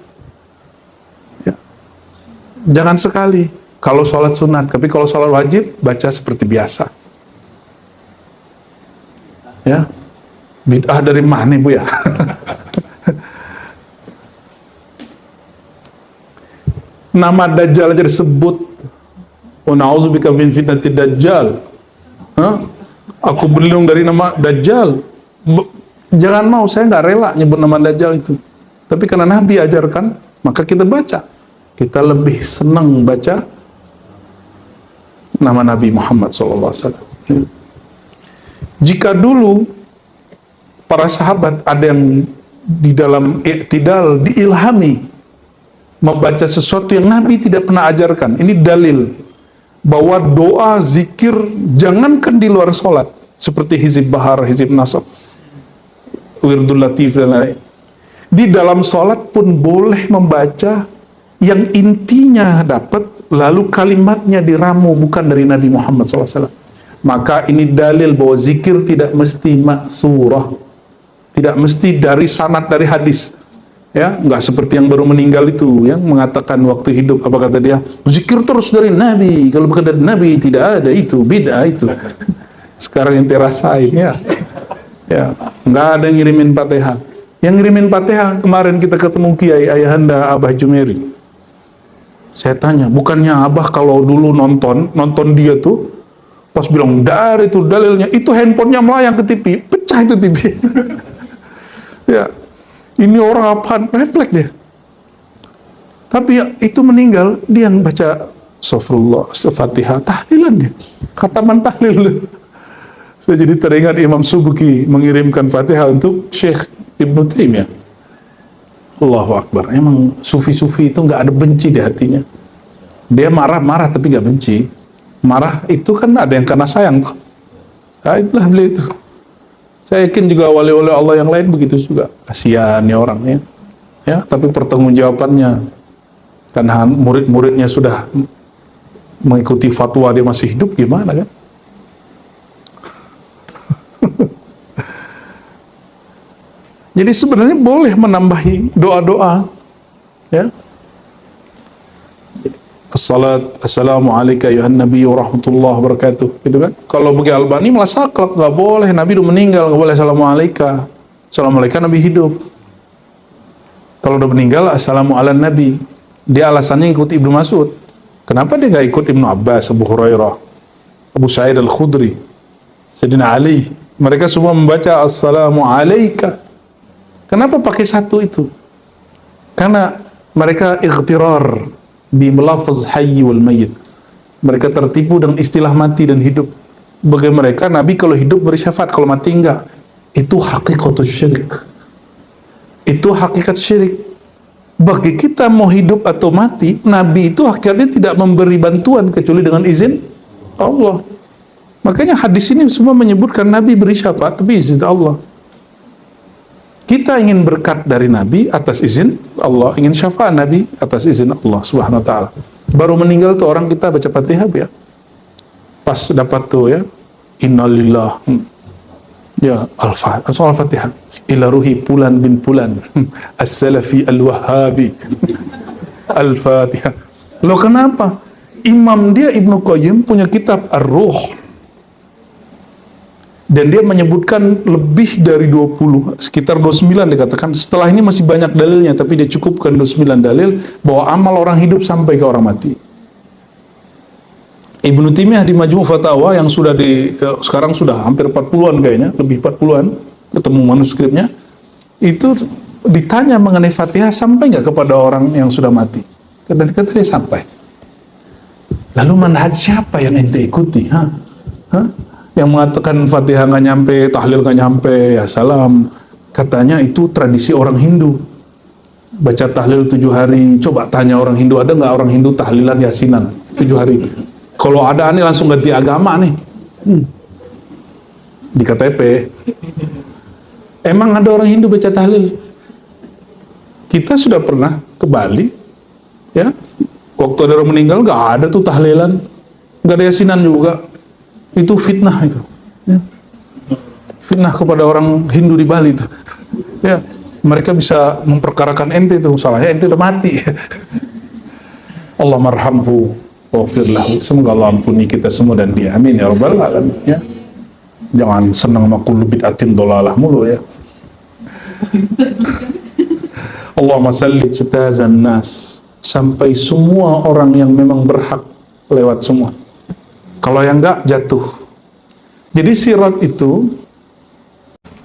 Ya. Jangan sekali. Kalau sholat sunat, tapi kalau sholat wajib, baca seperti biasa. Ya. Bid'ah dari mana Bu ya? Nama Dajjal aja disebut. Wa na'udzubika min fitnatid Dajjal. Hah? Aku berlindung dari nama Dajjal. Jangan mau, saya nggak rela nyebut nama Dajjal itu. Tapi karena Nabi ajarkan, maka kita baca. Kita lebih senang baca nama Nabi Muhammad SAW. Jika dulu para sahabat ada yang di dalam i'tidal diilhami membaca sesuatu yang Nabi tidak pernah ajarkan. Ini dalil bahwa doa, zikir, jangankan di luar sholat, seperti hizib bahar, hizib nasab, wirdul latif dan lain-lain. Di dalam sholat pun boleh membaca yang intinya dapat, lalu kalimatnya diramu bukan dari Nabi Muhammad SAW. Maka ini dalil bahwa zikir tidak mesti maksurah, tidak mesti dari sanad dari hadis. Ya, nggak seperti yang baru meninggal itu yang mengatakan waktu hidup, apa kata dia, zikir terus dari Nabi, kalau bukan dari Nabi tidak ada, itu bid'ah itu. Sekarang yang terasain ya, nggak ada yang ngirimin Fatihah. Yang ngirimin Fatihah kemarin kita ketemu Kiai Ayahanda Abah Jumeri. Saya tanya, bukannya Abah kalau dulu nonton dia tuh pas bilang dari itu dalilnya, itu handphonenya melayang ke TV, pecah itu TV. Ya, ini orang apaan? Refleks dia. Tapi ya, itu meninggal, dia yang baca Astagfirullah, Fatihah, tahlilan dia. Khataman tahlil. Saya jadi teringat Imam Subuki mengirimkan Fatihah untuk Syekh Ibnu Taimiyah. Allahu Akbar. Emang sufi-sufi itu nggak ada benci di hatinya. Dia marah-marah tapi nggak benci. Marah itu kan ada yang karena sayang. Nah, itulah beliau itu. Saya yakin juga wali-wali Allah yang lain begitu juga. Kasihan ya orangnya. Ya, tapi pertanggungjawabannya, karena murid-muridnya sudah mengikuti fatwa dia masih hidup, gimana kan? Jadi sebenarnya boleh menambahi doa-doa, ya. Assalamualaikum ya Nabi wa rahmatullahi wabarakatuh, gitu kan? Kalau bagi Albani malah saklek, nggak boleh, Nabi udah meninggal, nggak boleh assalamualaikum. Assalamualaikum Nabi hidup. Kalau udah meninggal, assalamualaikum Nabi. Dia alasannya ikuti Ibnu Mas'ud. Kenapa dia nggak ikut Ibnu Abbas, Abu Hurairah, Abu Sa'id Al-Khudri, Sayyidina Ali? Mereka semua membaca assalamualaikum. Kenapa pakai satu itu? Karena mereka ightirar bi melafaz hayy wal mayyit. Mereka tertipu dengan istilah mati dan hidup. Bagi mereka Nabi kalau hidup beri syafaat, kalau mati enggak. Itu hakikat syirik. Itu hakikat syirik. Bagi kita mau hidup atau mati, Nabi itu akhirnya tidak memberi bantuan kecuali dengan izin Allah. Makanya hadis ini semua menyebutkan Nabi beri syafaat tapi izin Allah. Kita ingin berkat dari Nabi atas izin Allah, ingin syafaat Nabi atas izin Allah Subhanahu wa taala. Baru meninggal tuh orang kita baca Fatihah ya. Pas dapat tuh ya, innalillah. Ya, Al-Fatihah. Ila ruhi Pulan bin Pulan, As-Salafi Al-Wahhabi. Al-Fatihah. Loh kenapa? Imam dia Ibnu Qayyim punya kitab Ar-Ruh. Dan dia menyebutkan lebih dari 20, sekitar 29 dikatakan. Setelah ini masih banyak dalilnya, tapi dia cukupkan 29 dalil bahwa amal orang hidup sampai ke orang mati. Ibnu Taimiyah di Majmu' Fatawa yang sudah sekarang sudah hampir 40-an kayaknya, lebih 40-an, ketemu manuskripnya, itu ditanya mengenai Fatihah, sampai nggak kepada orang yang sudah mati? Dan kata dia sampai. Lalu manhaj siapa yang ente ikuti? Hah? Yang mengatakan Fatihah nggak nyampe, tahlil nggak nyampe, ya salam. Katanya itu tradisi orang Hindu. Baca tahlil 7 hari. Coba tanya orang Hindu, ada nggak orang Hindu tahlilan yasinan 7 hari? Kalau ada nih langsung ganti agama nih. Di KTP. Emang ada orang Hindu baca tahlil? Kita sudah pernah ke Bali, ya. Waktu ada orang meninggal, nggak ada tuh tahlilan, nggak ada yasinan juga. Itu fitnah itu, ya. Fitnah kepada orang Hindu di Bali itu. Ya, mereka bisa memperkarakan ente itu, salahnya ente udah mati. Allah marhamhu waghfir lahu. Semoga Allah ampuni kita semua dan dia. Amin ya rabbal alamin. Ya. Jangan senang sama kullu bid'atin dolalah mulu ya. Allahumma salli jitazan nas, sampai semua orang yang memang berhak lewat semua. Kalau yang enggak, jatuh. Jadi sirat itu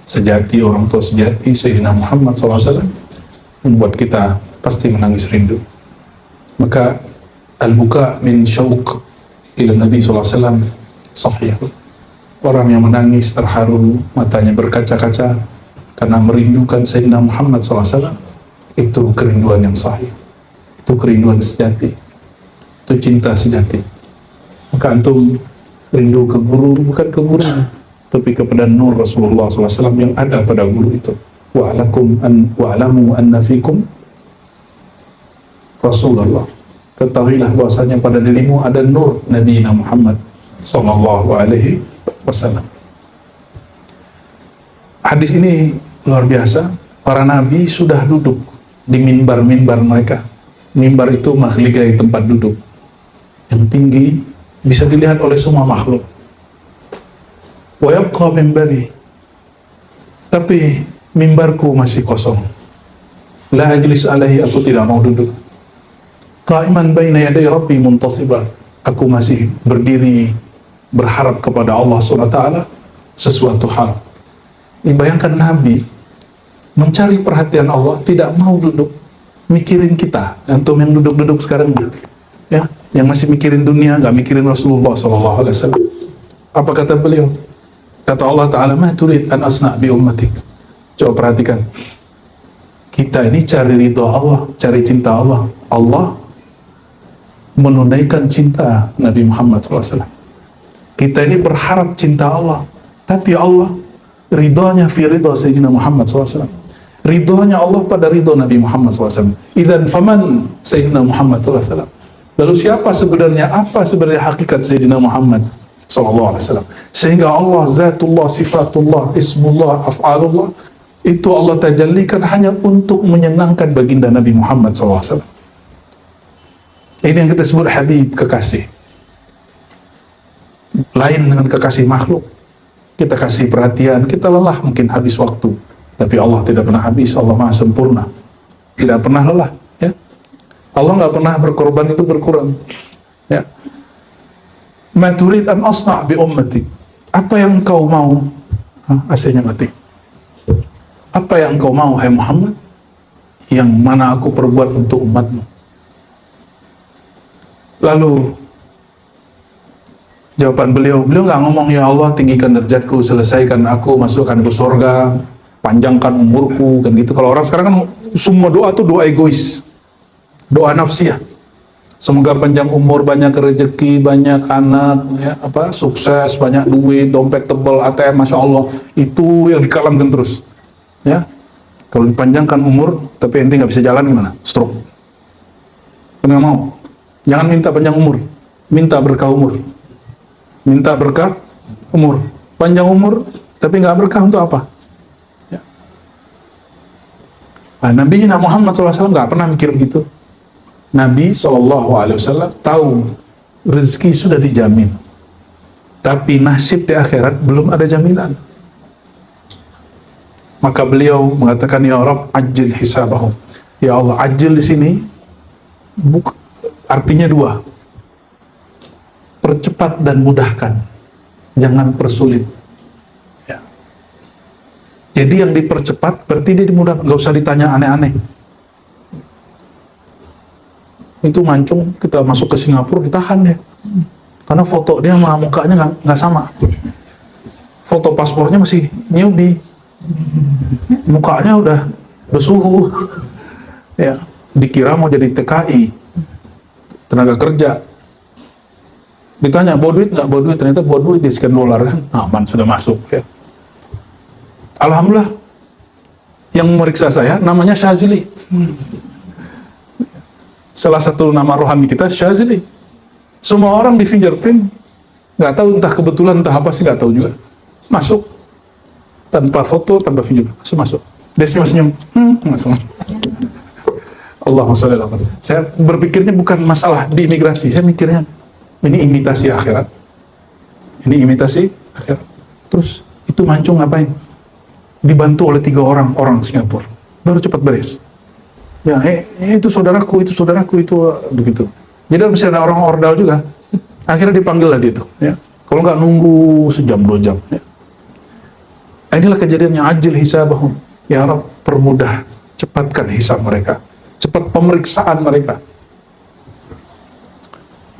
sejati, orang tua sejati Sayyidina Muhammad SAW, membuat kita pasti menangis rindu. Maka al-buka min syauq ila Nabi SAW sahih. Orang yang menangis terharu, matanya berkaca-kaca karena merindukan Sayyidina Muhammad SAW, itu kerinduan yang sahih, itu kerinduan sejati, itu cinta sejati. Maka antum rindu ke guru, bukan ke gurunya, tapi kepada nur Rasulullah SAW yang ada pada guru itu. Wa'alamu anna fikum Rasulullah. Ketahuilah bahwasanya pada dirimu ada nur Nabi Muhammad sallallahu alaihi wasallam. Hadis ini luar biasa. Para nabi sudah duduk di mimbar-mimbar mereka. Mimbar itu mahligai tempat duduk yang tinggi, bisa dilihat oleh semua makhluk. Wa yabqa mimbari, tapi mimbarku masih kosong. La ajlis alaihi, aku tidak mau duduk. Qa'iman baina yaday rabbi muntasiba, aku masih berdiri berharap kepada Allah SWT sesuatu hal. Bayangkan Nabi mencari perhatian Allah, tidak mau duduk mikirin kita. Antum yang duduk-duduk sekarang, ya, yang masih mikirin dunia, nggak mikirin Rasulullah SAW. Apa kata beliau? Kata Allah Ta'ala, ma turid an asna' bi ummatik. Coba perhatikan, kita ini cari ridha Allah, cari cinta Allah. Allah menunaikan cinta Nabi Muhammad SAW. Kita ini berharap cinta Allah, tapi Allah ridhanya fi ridha Sayyidina Muhammad SAW. Ridhanya Allah pada ridha Nabi Muhammad SAW. Idzan faman Sayyidina Muhammad SAW. Lalu siapa sebenarnya, apa sebenarnya hakikat Sayyidina Muhammad SAW? Sehingga Allah, zatullah, sifatullah, ismullah, af'alullah, itu Allah tajallikan hanya untuk menyenangkan baginda Nabi Muhammad SAW. Ini yang kita sebut Habib, kekasih. Lain dengan kekasih makhluk. Kita kasih perhatian, kita lelah, mungkin habis waktu. Tapi Allah tidak pernah habis, Allah maha sempurna. Tidak pernah lelah. Ya? Allah nggak pernah berkorban itu berkurang. Ya. Ma turid an asna' bi ummati. Apa yang engkau mau? AC-nya mati. Apa yang engkau mau, hai Muhammad? Yang mana aku perbuat untuk umatmu? Lalu jawaban beliau nggak ngomong, ya Allah tinggikan derajatku, selesaikan aku, masukkan ke surga, panjangkan umurku, kan gitu. Kalau orang sekarang kan semua doa tuh doa egois, doa nafsiyah. Semoga panjang umur, banyak rezeki, banyak anak, ya, sukses, banyak duit, dompet tebal, ATM, masya Allah. Itu yang dikalamkan terus. Ya, kalau dipanjangkan umur, tapi ente nggak bisa jalan gimana? Stroke. Kan nggak mau. Jangan minta panjang umur, minta berkah umur. Minta berkah umur, panjang umur, tapi nggak berkah untuk apa? Ya. Nah, Nabi Muhammad SAW nggak pernah mikir begitu. Nabi SAW tahu rezeki sudah dijamin, tapi nasib di akhirat belum ada jaminan. Maka beliau mengatakan, ya Rabb, ajil hisabahum. Ya Allah, ajil di sini artinya dua. Percepat dan mudahkan, jangan persulit. Ya. Jadi yang dipercepat berarti dia dimudahkan, nggak usah ditanya aneh-aneh. Itu mancung, kita masuk ke Singapura ditahan ya, karena foto dia sama mukanya nggak sama. Foto paspornya masih newbie, mukanya udah suhu. Ya, dikira mau jadi TKI, tenaga kerja. Ditanya, bawa duit nggak? Bawa duit, ternyata bawa duit di sekian dolar kan, aman, sudah masuk ya. Alhamdulillah, yang memeriksa saya namanya Syazili. Salah satu nama rohani kita Syazili. Semua orang di fingerprint, nggak tahu entah kebetulan entah apa sih, nggak tahu juga. Masuk tanpa foto, tanpa fingerprint, masuk. Dia cuma senyum, masuk. Allahumma sholli ala Muhammad. Saya berpikirnya bukan masalah di imigrasi, saya mikirnya ini imitasi akhirat. Ini imitasi akhirat. Terus itu mancung ngapain? Dibantu oleh 3 orang Singapura, baru cepat beres. Ya, itu saudaraku, itu begitu. Jadi masih ada orang ordal juga. Akhirnya dipanggil lah dia itu. Ya. Kalau nggak nunggu sejam 2 jam. Ya. Inilah kejadiannya, ajil hisabahum. Ya Rabb, permudah, cepatkan hisab mereka, cepat pemeriksaan mereka.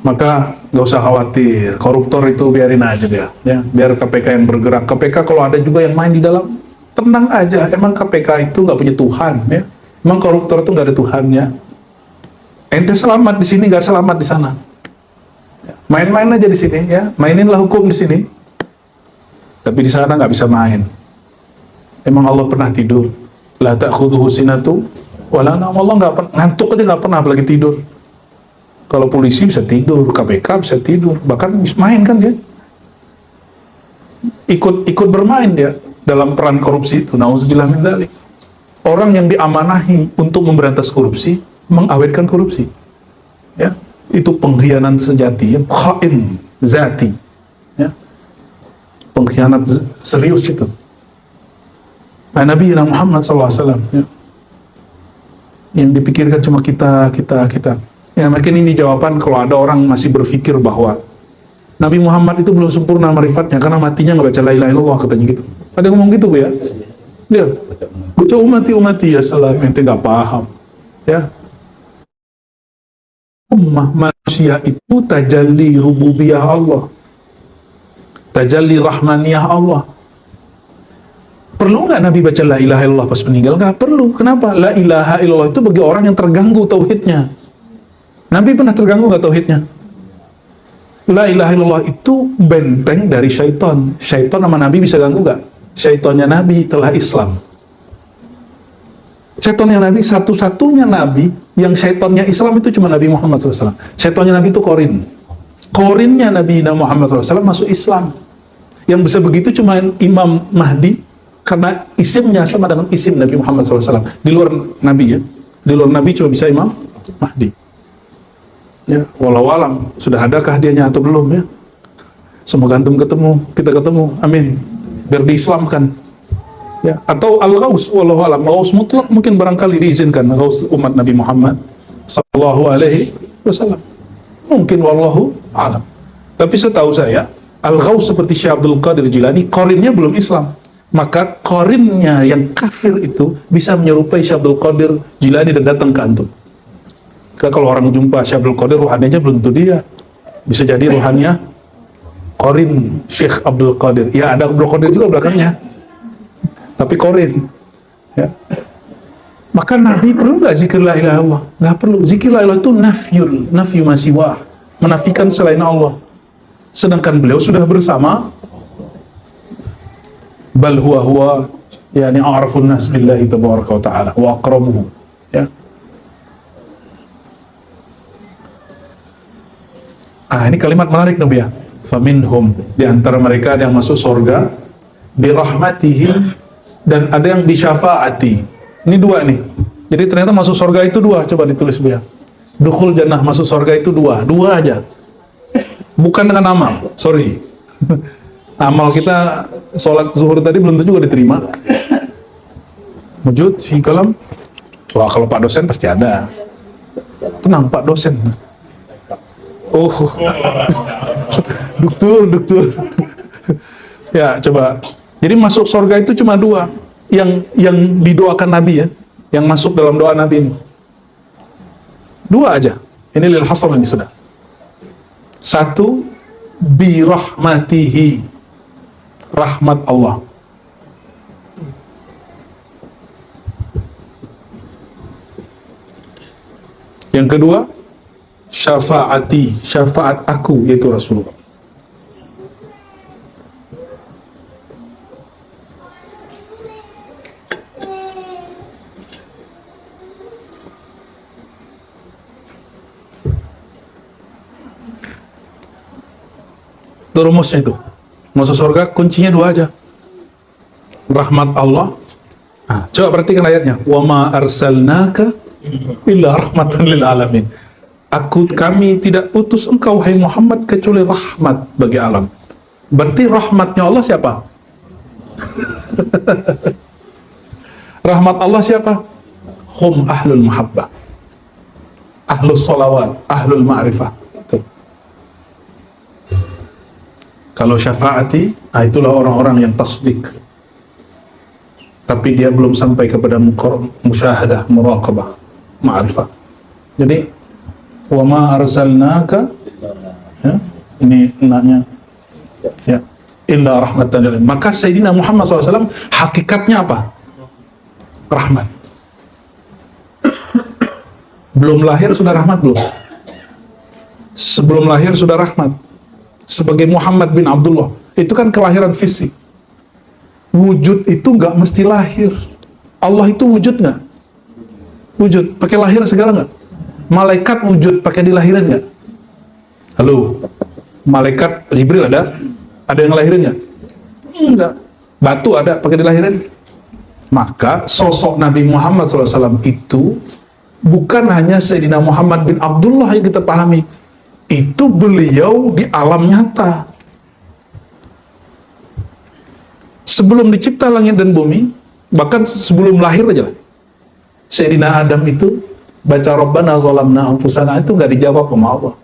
Maka nggak usah khawatir, koruptor itu biarin aja dia. Ya, biar KPK yang bergerak. KPK kalau ada juga yang main di dalam, tenang aja. Emang KPK itu nggak punya Tuhan. Ya. Emang koruptor itu nggak ada Tuhannya. Ente selamat di sini, nggak selamat di sana. Main-main aja di sini, ya. Maininlah hukum di sini. Tapi di sana nggak bisa main. Emang Allah pernah tidur? La ta'khudhuhu sinatu wala naum. Allah nggak pernah ngantuk aja, nggak pernah, apalagi tidur. Kalau polisi bisa tidur, KPK bisa tidur, bahkan bisa main kan dia. Ikut bermain dia dalam peran korupsi itu. Nauzubillah min dzalik. Orang yang diamanahi untuk memberantas korupsi, mengawetkan korupsi. Ya, itu pengkhianat sejati, ya, khain zati. Ya. Pengkhianat serius itu. Nah, Nabi Muhammad SAW, ya, yang dipikirkan cuma kita. Ya, mungkin ini jawaban kalau ada orang masih berpikir bahwa Nabi Muhammad itu belum sempurna marifatnya karena matinya nggak baca la ilaha illallah, katanya gitu. Ada yang ngomong gitu, Bu, ya? Dia, baca umati ya salam, ente nggak paham. Ya, ummah manusia itu tajalli rububiyah Allah, tajalli rahmaniyah Allah. Perlu nggak Nabi baca la ilaha illallah pas meninggal? Nggak perlu. Kenapa? La ilaha illallah itu bagi orang yang terganggu tauhidnya. Nabi pernah terganggu nggak tauhidnya? La ilaha illallah itu benteng dari syaitan. Syaitan sama Nabi bisa ganggu nggak? Syaitannya Nabi telah Islam. Syaitannya Nabi, satu-satunya Nabi yang syaitannya Islam itu cuma Nabi Muhammad SAW. Syaitannya Nabi itu Qorin. Qorinnya Nabi Muhammad SAW masuk Islam. Yang bisa begitu cuma Imam Mahdi, karena isimnya sama dengan isim Nabi Muhammad SAW. Di luar Nabi, ya, di luar Nabi cuma bisa Imam Mahdi. Ya, walau alam, sudah adakah dianya atau belum, ya? Semoga antum kita ketemu, amin. Biar diislamkan. Ya, atau Al-Ghaus, walau alam, Ghaus mutlak mungkin barangkali diizinkan, Ghaus umat Nabi Muhammad sallallahu alaihi wasallam. Mungkin wallahu alam. Tapi setahu saya, Al-Ghaus seperti Syekh Abdul Qadir Jilani, qarinnya belum Islam. Maka qarinnya yang kafir itu bisa menyerupai Syekh Abdul Qadir Jilani dan datang ke antum. Kalau orang jumpa Syekh Abdul Qadir, ruhaninya belum tentu dia. Bisa jadi ruhaninya qarin Syekh Abdul Qadir. Ya, ada Abdul Qadir juga belakangnya. Tapi qarin. Ya. Maka Nabi perlu nggak zikir la ilaha illallah? Nggak perlu. Zikir la ilaha itu nafyu masiwah, menafikan selain Allah. Sedangkan beliau sudah bersama. Bal huwa yani a'rafun nas billahi tabaraka wa ta'ala wa aqrabuhu. Ya. Ini kalimat menarik, Nabi, ya. Faminhum, di antara mereka ada yang masuk surga birahmatihi, dan ada yang bisyafaati. Ini 2 nih. Jadi ternyata masuk surga itu 2. Coba ditulis, Bu, ya. Dukhul jannah, masuk surga itu 2 aja. Bukan dengan amal, sorry. Amal kita sholat zuhur tadi belum tentu juga diterima. Wujud fi kalam. Wah, kalau Pak dosen pasti ada. Tenang, Pak dosen. Oh, dokter. Ya, coba. Jadi masuk surga itu cuma 2. yang didoakan Nabi ya, yang masuk dalam doa Nabi ini. Dua aja. Ini lil hasr ini sudah. Satu, bi rahmatihi, rahmat Allah. Yang kedua, syafaati, syafaat aku, yaitu Rasulullah. Itu rumusnya itu. Masuk surga kuncinya dua aja. Rahmat Allah. Nah, coba perhatikan ayatnya. Wa ma arsalnaka illa rahmatan lil alamin. Kami tidak utus engkau hai Muhammad kecuali rahmat bagi alam. Berarti rahmatnya Allah siapa? Rahmat Allah siapa? Hum ahlul mahabbah, ahlul salawat, ahlul ma'rifah. Kalau syafaati, itulah orang-orang yang tasdik, tapi dia belum sampai kepada musyahadah, muraqabah, ma'rifah. Jadi, wa ma arsalnaka, ya, ini nanya, ya, illa rahmatan lil alamin. Maka Sayyidina Muhammad SAW hakikatnya apa? Rahmat. Belum lahir sudah rahmat belum? Sebelum lahir sudah rahmat. Sebagai Muhammad bin Abdullah, itu kan kelahiran fisik. Wujud itu nggak mesti lahir. Allah itu wujud nggak? Wujud, pakai lahir segala nggak? Malaikat wujud pakai dilahirin nggak? Halo, malaikat Jibril ada yang ngelahirin nggak? Enggak. Batu ada pakai dilahirin. Maka sosok Nabi Muhammad SAW itu bukan hanya Sayyidina Muhammad bin Abdullah yang kita pahami, itu beliau di alam nyata. Sebelum dicipta langit dan bumi, bahkan sebelum lahir aja lah, Sayyidina Adam itu baca Rabbana zalamna anfusana itu nggak dijawab sama Allah.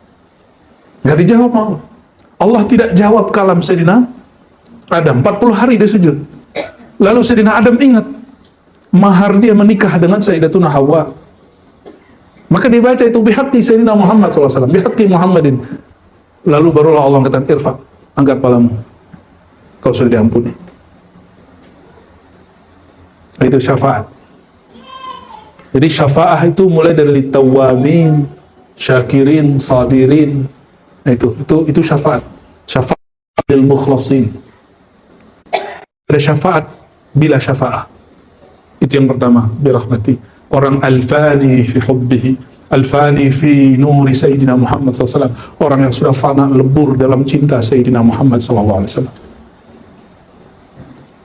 Nggak dijawab sama Allah. Allah tidak jawab kalam Sayyidina Adam. 40 hari dia sujud. Lalu Sayyidina Adam ingat mahar dia menikah dengan Sayyidatuna Hawa. Maka dia baca itu bihaqqi Sayyidina Muhammad SAW, bihaqqi Muhammadin. Lalu barulah Allah katakan, irfa, angkat palamu, kau sudah diampuni. Itu syafaat. Jadi syafaat itu mulai dari tawwabin, syakirin, sabirin. Itu syafaat. Syafaat lil mukhlasin. Ada syafaat bila syafaat. Itu yang pertama, birahmati. Orang al-fani fi hubbihi, al-fani fi nuri Sayyidina Muhammad SAW. Orang yang sudah fana, lebur dalam cinta Sayyidina Muhammad SAW.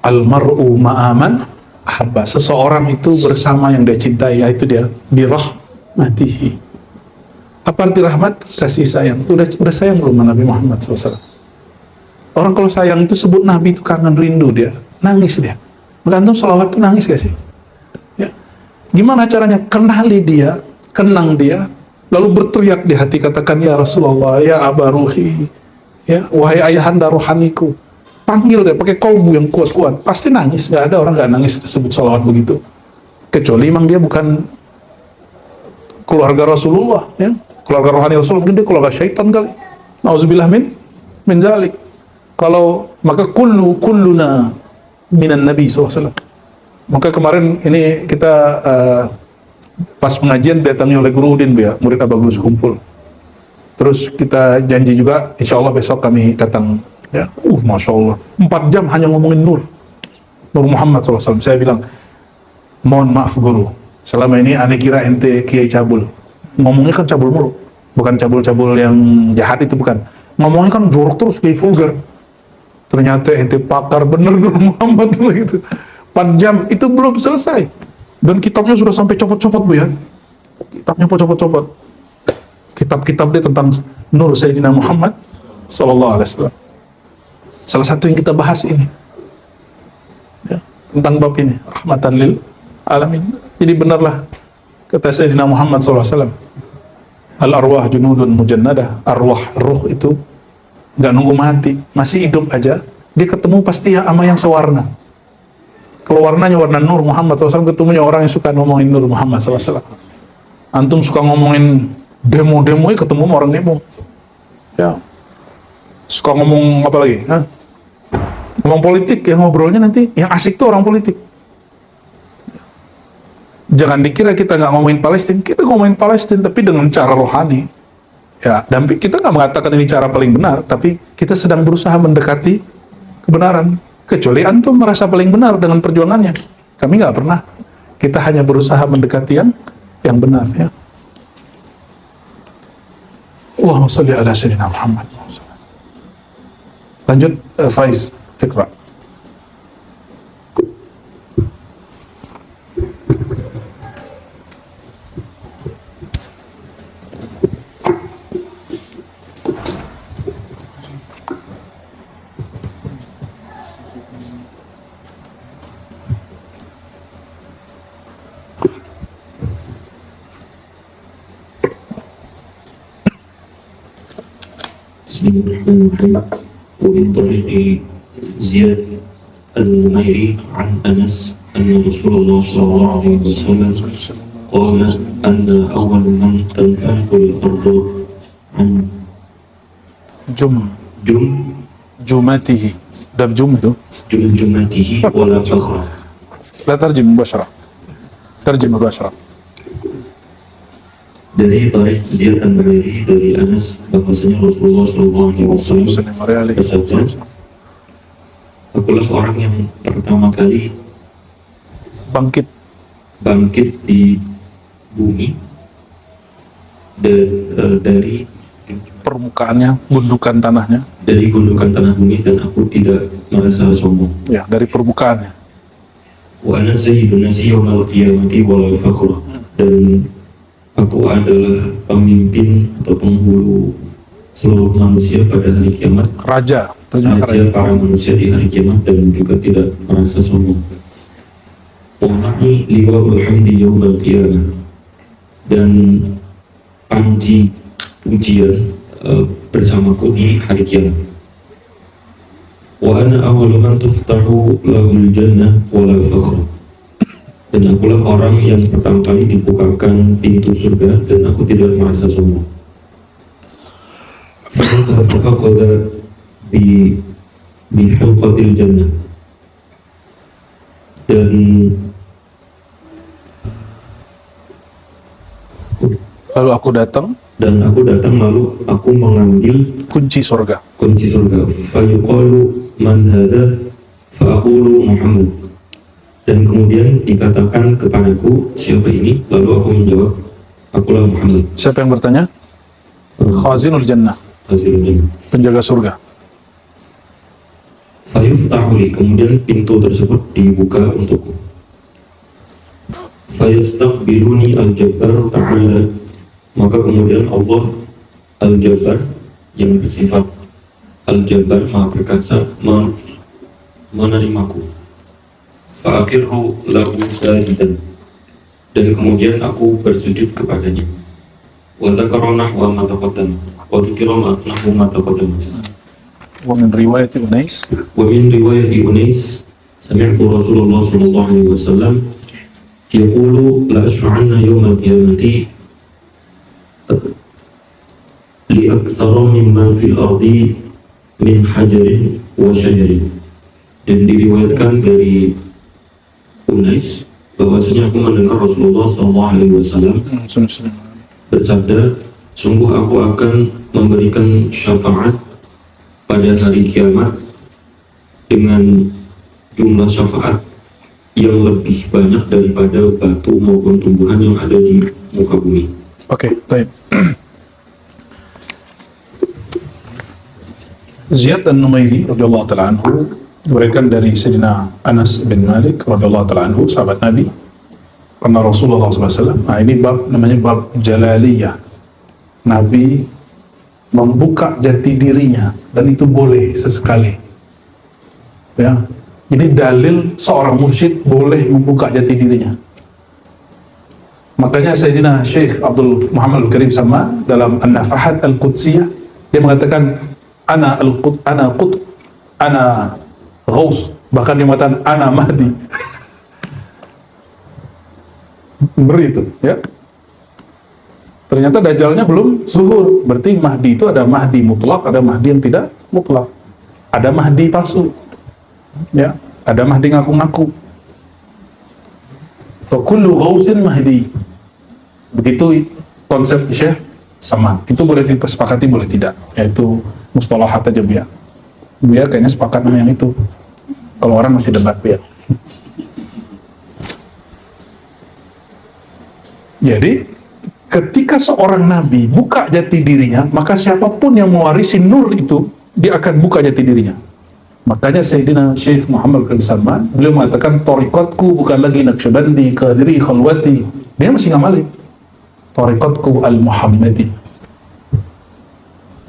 Al-mar'u ma'aman ahabba. Seseorang itu bersama yang dia cintai, yaitu dia birahmatihi. Apa arti rahmat? Kasih sayang. Udah sayang belum Nabi Muhammad SAW? Orang kalau sayang itu sebut Nabi itu kangen, rindu dia, nangis dia. Bergantung salawat itu nangis gak sih? Ya. Gimana caranya? Kenali dia, kenang dia, lalu berteriak di hati, katakan, ya Rasulullah, ya Aba Ruhi, ya, wahai ayahanda rohaniku. Panggil dia pakai kolbu yang kuat-kuat, pasti nangis. Gak ada orang gak nangis disebut salawat begitu, kecuali memang dia bukan keluarga Rasulullah, ya, keluarga rohani Rasulullah, mungkin dia keluarga syaitan kali. Nauzubillah min zalik. Kalau maka kulluna minan Nabi SAW. Maka kemarin ini kita pas pengajian datangi oleh Guru Udin, ya, murid Abagulus kumpul. Terus kita janji juga, insya Allah besok kami datang. Ya, masya Allah, 4 jam hanya ngomongin Nur Muhammad SAW. Saya bilang, mohon maaf Guru, selama ini aneh kira ente kiai cabul. Ngomongnya kan cabul mulu, bukan cabul-cabul yang jahat itu, bukan. Ngomongnya kan jorok terus, kayak vulgar. Ternyata ente pakar bener Nur Muhammad gitu. 4 jam itu belum selesai, dan kitabnya sudah sampai copot-copot, Bu, ya. Kitabnya copot-copot. Kitab-kitab dia tentang Nur Sayyidina Muhammad sallallahu alaihi wasallam. Salah satu yang kita bahas ini, ya, tentang bab ini, rahmatan lil alamin. Jadi benarlah kata Sayyidina Muhammad SAW, al-arwah junudun mujannadah. Arwah, ruh itu gak nunggu mati, masih hidup aja dia ketemu pasti ya sama yang sewarna. Kalau warnanya warna Nur Muhammad SAW, ketemunya orang yang suka ngomongin Nur Muhammad SAW. Antum suka ngomongin demo-demo, ya ketemu sama orang demo. Ya. Suka ngomong apa lagi? Hah? Ngomong politik, yang ngobrolnya nanti yang asik tuh orang politik. Jangan dikira kita nggak ngomongin Palestina, kita ngomongin Palestina tapi dengan cara rohani. Ya, dan kita nggak mengatakan ini cara paling benar, tapi kita sedang berusaha mendekati kebenaran. Kecuali antum merasa paling benar dengan perjuangannya. Kami nggak pernah. Kita hanya berusaha mendekati yang benar. Ya. Allahumma sholli ala sayyidina Muhammad. Lanjut, Faiz, Iqra. Bismillahirrahmanirrahim. ومن طريق زياد النميري عن أنس أن رسول الله صلى الله عليه وسلم قال أن أول من تنفرد الأرض عن جمته ده بجمته جمجمته ولا فخر. لا ترجم مباشرة، ترجم مباشرة. Dari tarik Ziyad an-Numairi dari Anas bahwasanya Rasulullah SAW bersabda, akulah orang yang pertama kali bangkit di bumi dari permukaannya, gundukan tanahnya, dari gundukan tanah bumi, dan aku tidak merasa sombong. Ya, dari permukaannya. Wa ana sayyidun nasi yawmal qiyamati wala fakhr, dan aku adalah pemimpin atau penghulu seluruh manusia pada hari kiamat. Raja para manusia di hari kiamat, dan juga tidak merasa sombong. Wallahi liwa'ul hamdi yawmal qiyamah, dan panji pujian bersamaku di hari kiamat. Wa ana awwalu man tuftahu lahul jannah wala fakhr, dan akulah orang yang pertama kali dibukakan pintu surga, dan aku tidak merasa sombong. Fa'akhadha bi halqatil jannah, dan lalu aku datang lalu aku mengambil kunci surga. Fayuqalu man hadha, fa'aqulu Muhammad, dan kemudian dikatakan kepadaku, siapa ini? Lalu aku menjawab, akulah Muhammad. Siapa yang bertanya? Khazinul Jannah, penjaga surga. Fayuftahuli, kemudian pintu tersebut dibuka untukku. Fayastaqbiluni al-Jabbar ta'ala, maka kemudian Allah al-Jabbar yang bersifat al-Jabbar, Maha Perkasa, menerimaku. Fa'akhirhu lahu sajidan, dan kemudian aku bersujud kepadanya. Wa dzakara nahwa ma taqaddama, wa dzikra nahwa ma taqaddama. Wa min riwayati Unais sami'tu Rasulullah sallallahu alaihi wasallam yaqulu la ash'anna yawmal qiyamati li aktsara mimma fil ardi min hajarin wa syajarin. Dan diriwayatkan dari Unais bahwasanya aku mendengar Rasulullah SAW bersabda, sungguh aku akan memberikan syafaat pada hari kiamat dengan jumlah syafaat yang lebih banyak daripada batu maupun tumbuhan yang ada di muka bumi. Oke, baik. Ziyad an-Numairi radhiyallahu ta'ala anhu diberikan dari Sayyidina Anas bin Malik radhiyallahu ta'ala anhu, sahabat Nabi, karena Rasulullah SAW. Nah, ini bab namanya bab Jalaliyah. Nabi membuka jati dirinya, dan itu boleh sesekali. Ya, ini dalil seorang mursyid boleh membuka jati dirinya. Makanya Sayyidina Syekh Abdul Muhammad Al-Karim Sama dalam An-Nafahat Al-Qudsiyah, dia mengatakan ana Ghaus, bahkan dia mengatakan ana Mahdi. Ngeri itu, ya. Ternyata Dajjalnya belum zuhur. Berarti Mahdi itu ada Mahdi mutlak, ada Mahdi yang tidak mutlak. Ada Mahdi palsu. Ya, ada Mahdi ngaku-ngaku. Wa kullu ghausin Mahdi. Begitu konsep Syekh sama. Itu boleh disepakati, boleh tidak. Yaitu mustalahat aja Buya. Buya kayaknya sepakat sama yang itu. Kalau orang masih debat Buya. Jadi ketika seorang nabi buka jati dirinya, maka siapapun yang mewarisi nur itu, dia akan buka jati dirinya. Makanya Sayyidina Syekh Muhammad bin Salman, beliau mengatakan, Tariqatku bukan lagi Naqsyabandi, Qadiri, Khalwati. Dia masih ngamalin. Tariqatku al-Muhammadi.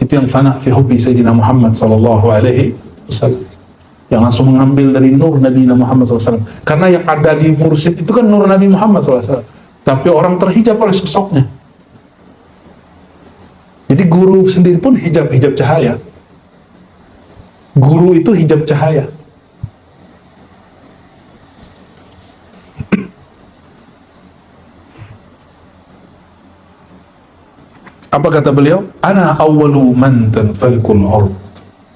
Itu yang fana fi hubbi Sayyidina Muhammad sallallahu alaihi wasallam. Yang langsung mengambil dari nur Nabi Muhammad SAW. Karena yang ada di mursyid itu kan nur Nabi Muhammad SAW. Tapi orang terhijab oleh sosoknya. Jadi guru sendiri pun hijab cahaya. Guru itu hijab cahaya. Apa kata beliau? Ana awwalu man tanfalikul ard.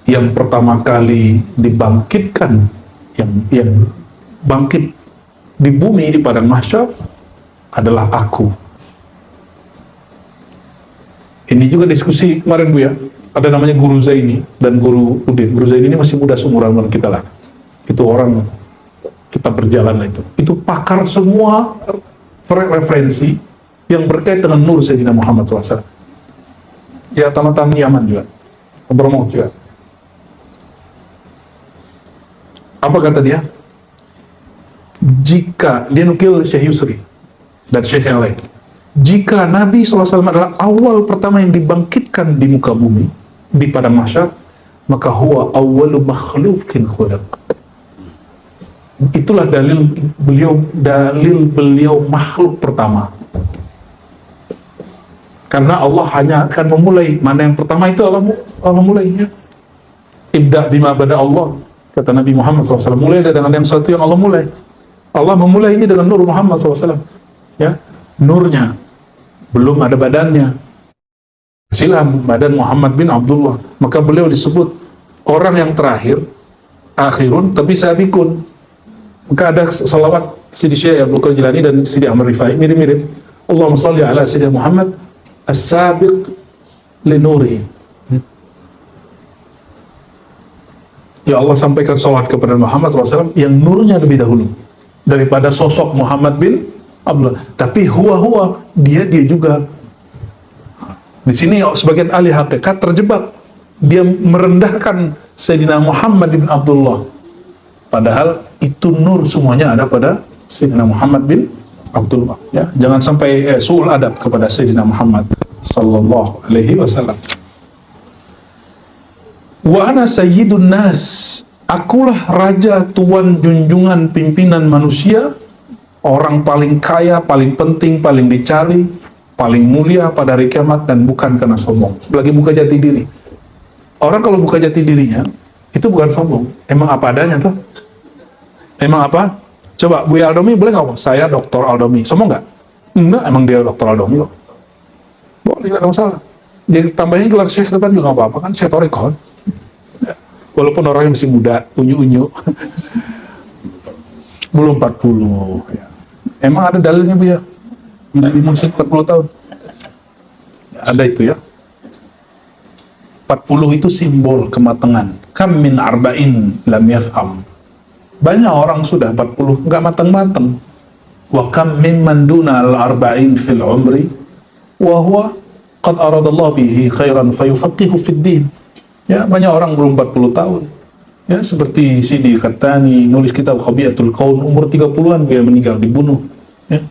Yang pertama kali dibangkitkan, yang bangkit di bumi di padang mahsyar adalah aku. Ini juga diskusi kemarin Bu ya. Ada namanya Guru Zaini dan Guru Udin. Guru Zaini ini masih muda seumuran kita lah. Itu orang kita berjalan lah itu. Itu pakar semua referensi yang berkait dengan nur Sayyidina Muhammad SAW. Ya teman-teman Yaman juga, Bromo juga. Apa kata dia? Jika dia nukil Syekh Yusri dan Syekh yang lain, jika Nabi SAW adalah awal pertama yang dibangkitkan di muka bumi, di padang mahsyar, maka huwa awwalu makhluqin khulaq. Itulah dalil beliau makhluk pertama. Karena Allah hanya akan memulai, mana yang pertama itu Allah mulai ya. Ibda bima bada Allah, kata Nabi Muhammad SAW, mulai dengan yang satu yang Allah mulai. Allah memulai ini dengan nur Muhammad SAW. Ya, nurnya belum ada badannya, silam badan Muhammad bin Abdullah, maka beliau disebut orang yang terakhir, akhirun tapi sabikun. Maka ada salawat Sidi Syekh Abdul Qadir Jilani dan Sidi Ahmad Rifai mirip-mirip. Allahumma salli ala Sayyidina Muhammad as-sabiq li nurihi. Ya Allah, sampaikan salawat kepada Muhammad SAW yang nurnya lebih dahulu daripada sosok Muhammad bin Abdullah. Tapi huwa dia juga. Di sini sebagian ahli hakikat terjebak. Dia merendahkan Sayyidina Muhammad bin Abdullah. Padahal itu nur semuanya ada pada Sayyidina Muhammad bin Abdullah. Ya, jangan sampai su'ul adab kepada Sayyidina Muhammad sallallahu alaihi wasallam. Wa ana sayyidun nas. Akulah raja, tuan, junjungan, pimpinan manusia. Orang paling kaya, paling penting, paling dicari, paling mulia pada hari kiamat, dan bukan karena sombong. Lagi buka jati diri. Orang kalau buka jati dirinya, itu bukan sombong. Emang apa adanya tuh? Emang apa? Coba Buya Aldomi boleh nggak? Saya Dr. Aldomi. Sombong nggak? Enggak, emang dia Dr. Aldomi kok. Boleh, nggak ada masalah. Dia tambahin gelar Syekh depan juga nggak apa-apa kan? Syekh Torikon. Ya. Walaupun orangnya masih muda, unyu-unyu. Belum 40. Ya. Emang ada dalilnya Bu ya? Menjadi mursyid 40 tahun. Ya, ada itu ya. 40 itu simbol kematangan. Kam min arba'in lam yaf'am. Banyak orang sudah 40 nggak matang-matang. Wa kam min man duna al-arba'in fil umri wa huwa qad aradallahu bihi khairan fayufaqihu fid din. Ya, banyak orang belum 40 tahun. Ya, seperti Sidi Khattani nulis kitab Khabiyatul Qaun, umur 30-an dia meninggal dibunuh. Ya.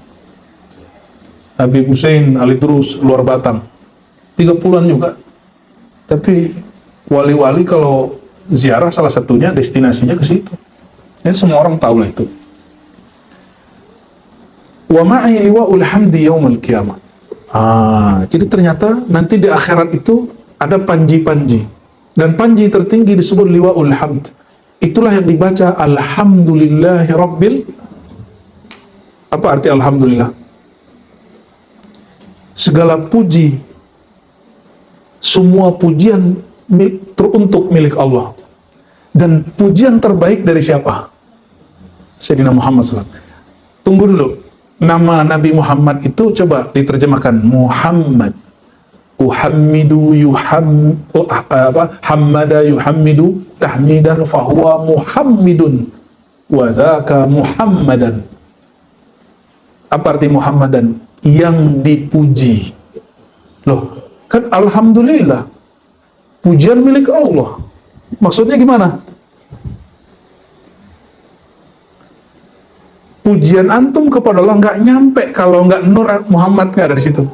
Habib Hussein Ali Drus luar Batang 30-an juga. Tapi wali-wali kalau ziarah salah satunya destinasinya ke situ. Ya, semua orang tahu lah itu. Wa ma'i liwa'ul hamdi yaumil qiyamah. Jadi ternyata nanti di akhirat itu ada panji-panji. Dan panji tertinggi disebut liwa'ul hamd. Itulah yang dibaca alhamdulillahi rabbil. Apa arti alhamdulillah? segala puji, semua pujian teruntuk milik Allah. Dan pujian terbaik dari siapa? Sayyidina Muhammad SAW. Tunggu dulu, nama Nabi Muhammad itu coba diterjemahkan. Muhammad, uhammidu hammada yuhammidu tahmidan fahuwa muhammidun wa zaka muhammadan. Apa arti Muhammadan? Yang dipuji. Loh, kan alhamdulillah, pujian milik Allah. Maksudnya gimana? Pujian antum kepada Allah nggak nyampe kalau nggak nur Muhammad nggak ada di situ.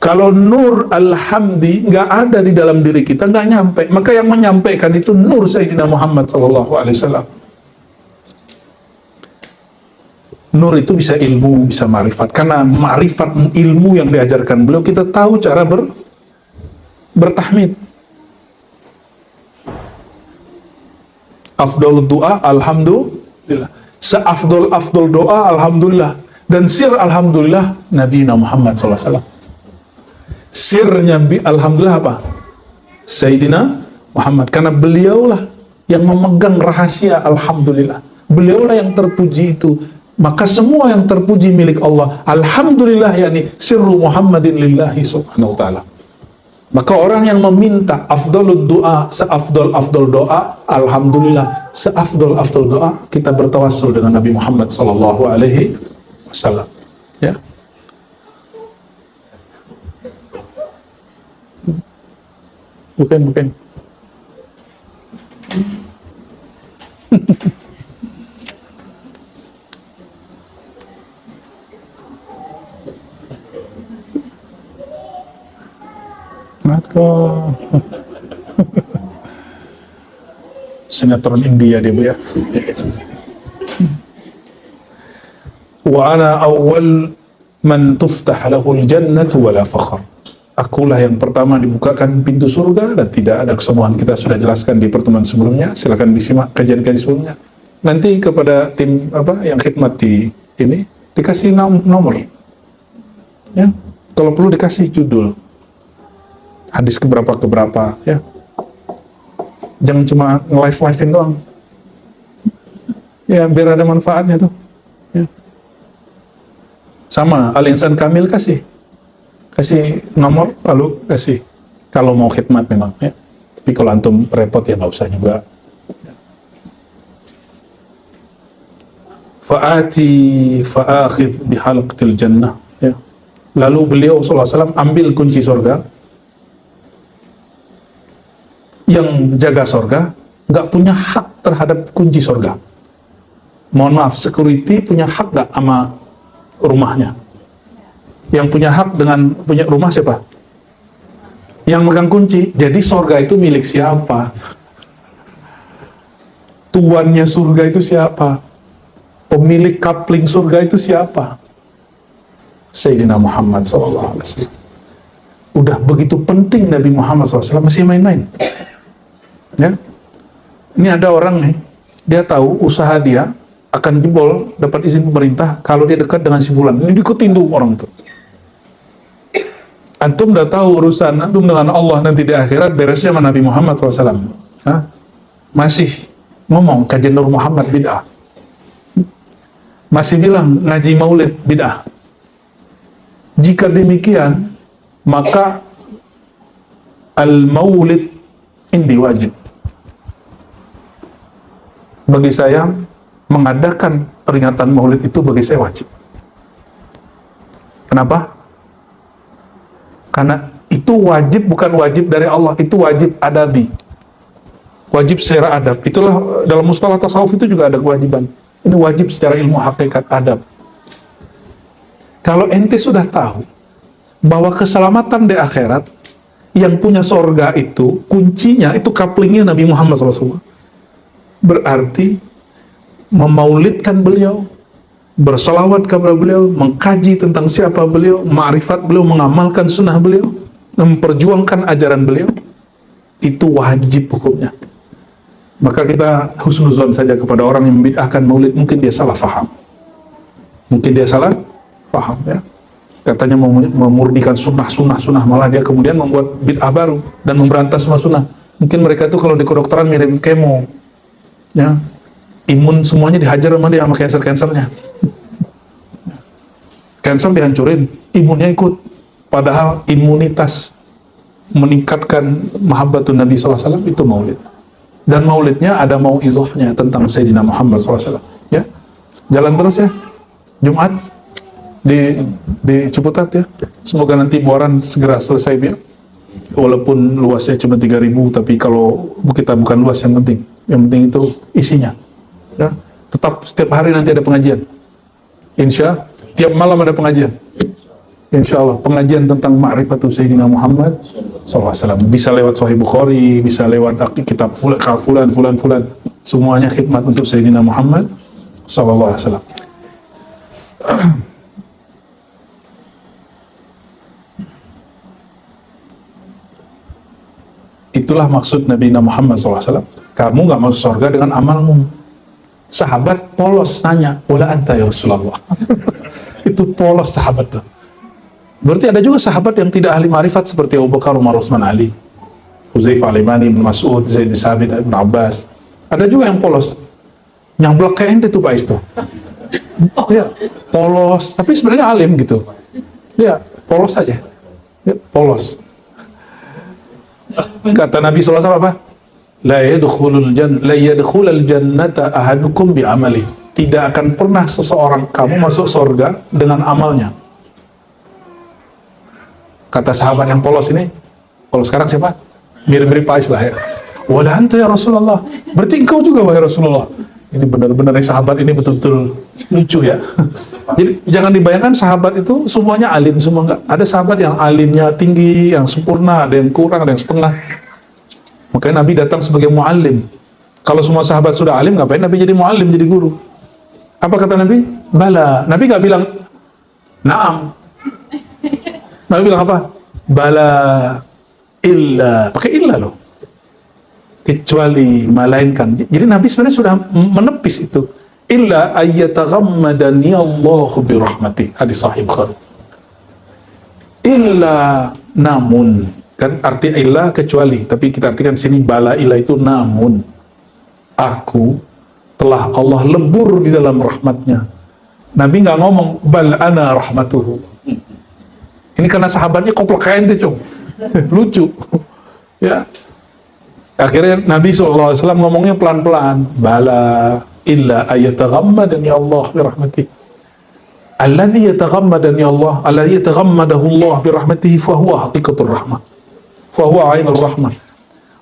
Kalau nur alhamdi nggak ada di dalam diri kita, nggak nyampe. Maka yang menyampaikan itu nur Sayyidina Muhammad SAW. Nur itu bisa ilmu, bisa ma'rifat. Karena ma'rifat ilmu yang diajarkan beliau, kita tahu cara bertahmid. Afdol doa, alhamdulillah. Seafdol doa, alhamdulillah. Dan sir alhamdulillah, Nabi Muhammad SAW. Sirnya alhamdulillah apa? Sayyidina Muhammad. Karena beliaulah yang memegang rahasia alhamdulillah. Beliaulah yang terpuji itu. Maka semua yang terpuji milik Allah. Alhamdulillah, yakni sirru Muhammadin lillahi subhanahu wa ta'ala. Maka orang yang meminta afdalud doa, seafdol doa, alhamdulillah, seafdol doa, kita bertawassul dengan Nabi Muhammad sallallahu alaihi wasallam. Ya. Bukan. Matko. Sinetron India dia, Bu, ya. Wa ana awwal man tuftah lahul jannatu wala fakhr. Akulah yang pertama dibukakan pintu surga dan tidak ada kesombongan. Kita sudah jelaskan di pertemuan sebelumnya. Silakan disimak kajian-kajian sebelumnya. Nanti kepada tim yang khidmat di ini dikasih nomor. Ya. Kalau perlu dikasih judul. Hadis keberapa ya. Jangan cuma nge-live-livein doang. Ya, biar ada manfaatnya tuh. Ya. Sama Al-Insan Kamil kasih nomor, lalu kasih kalau mau khidmat memang ya. Tapi kalau antum repot ya nggak usah juga. Fa'akhidh bihalqatil jannah ya. Lalu beliau SAW ambil kunci surga. Yang jaga surga nggak punya hak terhadap kunci surga. Mohon maaf, security punya hak nggak sama rumahnya? Yang punya hak dengan punya rumah siapa? Yang megang kunci. Jadi surga itu milik siapa? Tuannya surga itu siapa? Pemilik kapling surga itu siapa? Sayyidina Muhammad SAW. Udah begitu penting Nabi Muhammad SAW masih main-main. Ya, ini ada orang nih, dia tahu usaha dia akan jebol, dapat izin pemerintah kalau dia dekat dengan si fulan. Ini diikutin tuh orang itu. Antum udah tahu urusan antum dengan Allah nanti di akhirat beresnya sama Nabi Muhammad SAW. Hah? Masih ngomong kajian Nur Muhammad bid'ah. Masih bilang ngaji maulid bid'ah. Jika demikian, maka al-maulid indi wajib. Bagi saya, mengadakan peringatan maulid itu bagi saya wajib. Kenapa? Karena itu wajib, bukan wajib dari Allah, itu wajib adabi. Wajib secara adab. Itulah dalam mustalah tasawuf itu juga ada kewajiban. Ini wajib secara ilmu hakikat adab. Kalau ente sudah tahu bahwa keselamatan di akhirat yang punya sorga itu, kuncinya itu kaplingnya Nabi Muhammad SAW. Berarti memaulidkan beliau, bersolawat kepada beliau, mengkaji tentang siapa beliau, ma'rifat beliau, mengamalkan sunnah beliau, memperjuangkan ajaran beliau, itu wajib hukumnya. Maka kita husnuzon saja kepada orang yang membid'ahkan maulid, mungkin dia salah faham. Ya. Katanya mau memurnikan sunnah, malah dia kemudian membuat bid'ah baru dan memberantas semua sunnah. Mungkin mereka itu kalau di kedokteran mirip kemo, ya, imun semuanya dihajar sama dia, sama cancer-cancernya. Cancer dihancurin, imunnya ikut. Padahal imunitas meningkatkan mahabbatun Nabi SAW itu maulid. Dan maulidnya ada mau'izahnya tentang Sayyidina Muhammad SAW. Ya, jalan terus ya, Jumat di Ciputat ya. Semoga nanti Muharram segera selesai ya. Walaupun luasnya cuma 3.000, tapi kalau kita bukan luas yang penting itu isinya. Ya, tetap setiap hari nanti ada pengajian. Tiap malam ada pengajian. Insya Allah pengajian tentang ma'rifatu Sayyidina Muhammad SAW. Bisa lewat Sahih Bukhari, bisa lewat kitab fulan. Semuanya khidmat untuk Sayyidina Muhammad SAW. Itulah maksud Nabi Muhammad SAW. Kamu gak masuk surga dengan amalmu. Sahabat polos nanya, wala anta ya Rasulullah. Itu polos sahabat tuh. Berarti ada juga sahabat yang tidak ahli marifat seperti Abu Bakar, Umar, Utsman, Ali, Hudzaifah, Al-Yamani, Ibnu Mas'ud, Zaid bin Sabit, Ibnu Abbas. Ada juga yang polos. Nyamblak kayak ente tuh Pak Isto. Ya, polos, tapi sebenarnya alim gitu. Ya, polos aja. Ya, polos. Kata Nabi SAW apa? La yadkhulul jannata ahadukum bi'amali. Tidak akan pernah seseorang kamu masuk surga dengan amalnya. Kata sahabat yang polos ini, kalau sekarang siapa? Mirip-mirip Pak lah ya. Wala anta ya Rasulullah. Berarti engkau juga wahai Rasulullah. Ini benar-benar sahabat ini betul-betul lucu ya. Jadi jangan dibayangkan sahabat itu semuanya alim, semua enggak. Ada sahabat yang alimnya tinggi, yang sempurna, ada yang kurang, ada yang setengah. Makanya Nabi datang sebagai muallim. Kalau semua sahabat sudah alim, ngapain Nabi jadi muallim, jadi guru? Apa kata Nabi? Bala. Nabi nggak bilang naam. Nabi bilang apa? Bala illa. Pakai illa loh. Kecuali, melainkan. Jadi Nabi sebenarnya sudah menepis itu. Illa ayyataghammadani Allahu birahmati. Hadis sahih Bukhari. Illa, namun. Kan arti illa kecuali. Tapi kita artikan sini bala illa itu namun. Aku telah Allah lebur di dalam rahmatnya. Nabi nggak ngomong bal ana rahmatuhu. Ini karena sahabatnya koplak kayak ente, cung. Lucu. Ya. Akhirnya Nabi SAW ngomongnya pelan-pelan. Bala illa ayataghammadani Allah birahmatihi. Alladhi yataghammadani Allah, alladhi yataghammadahu Allah birahmatihi fahuwa haqiqatur rahmah. Fahuwa ainur rahmah.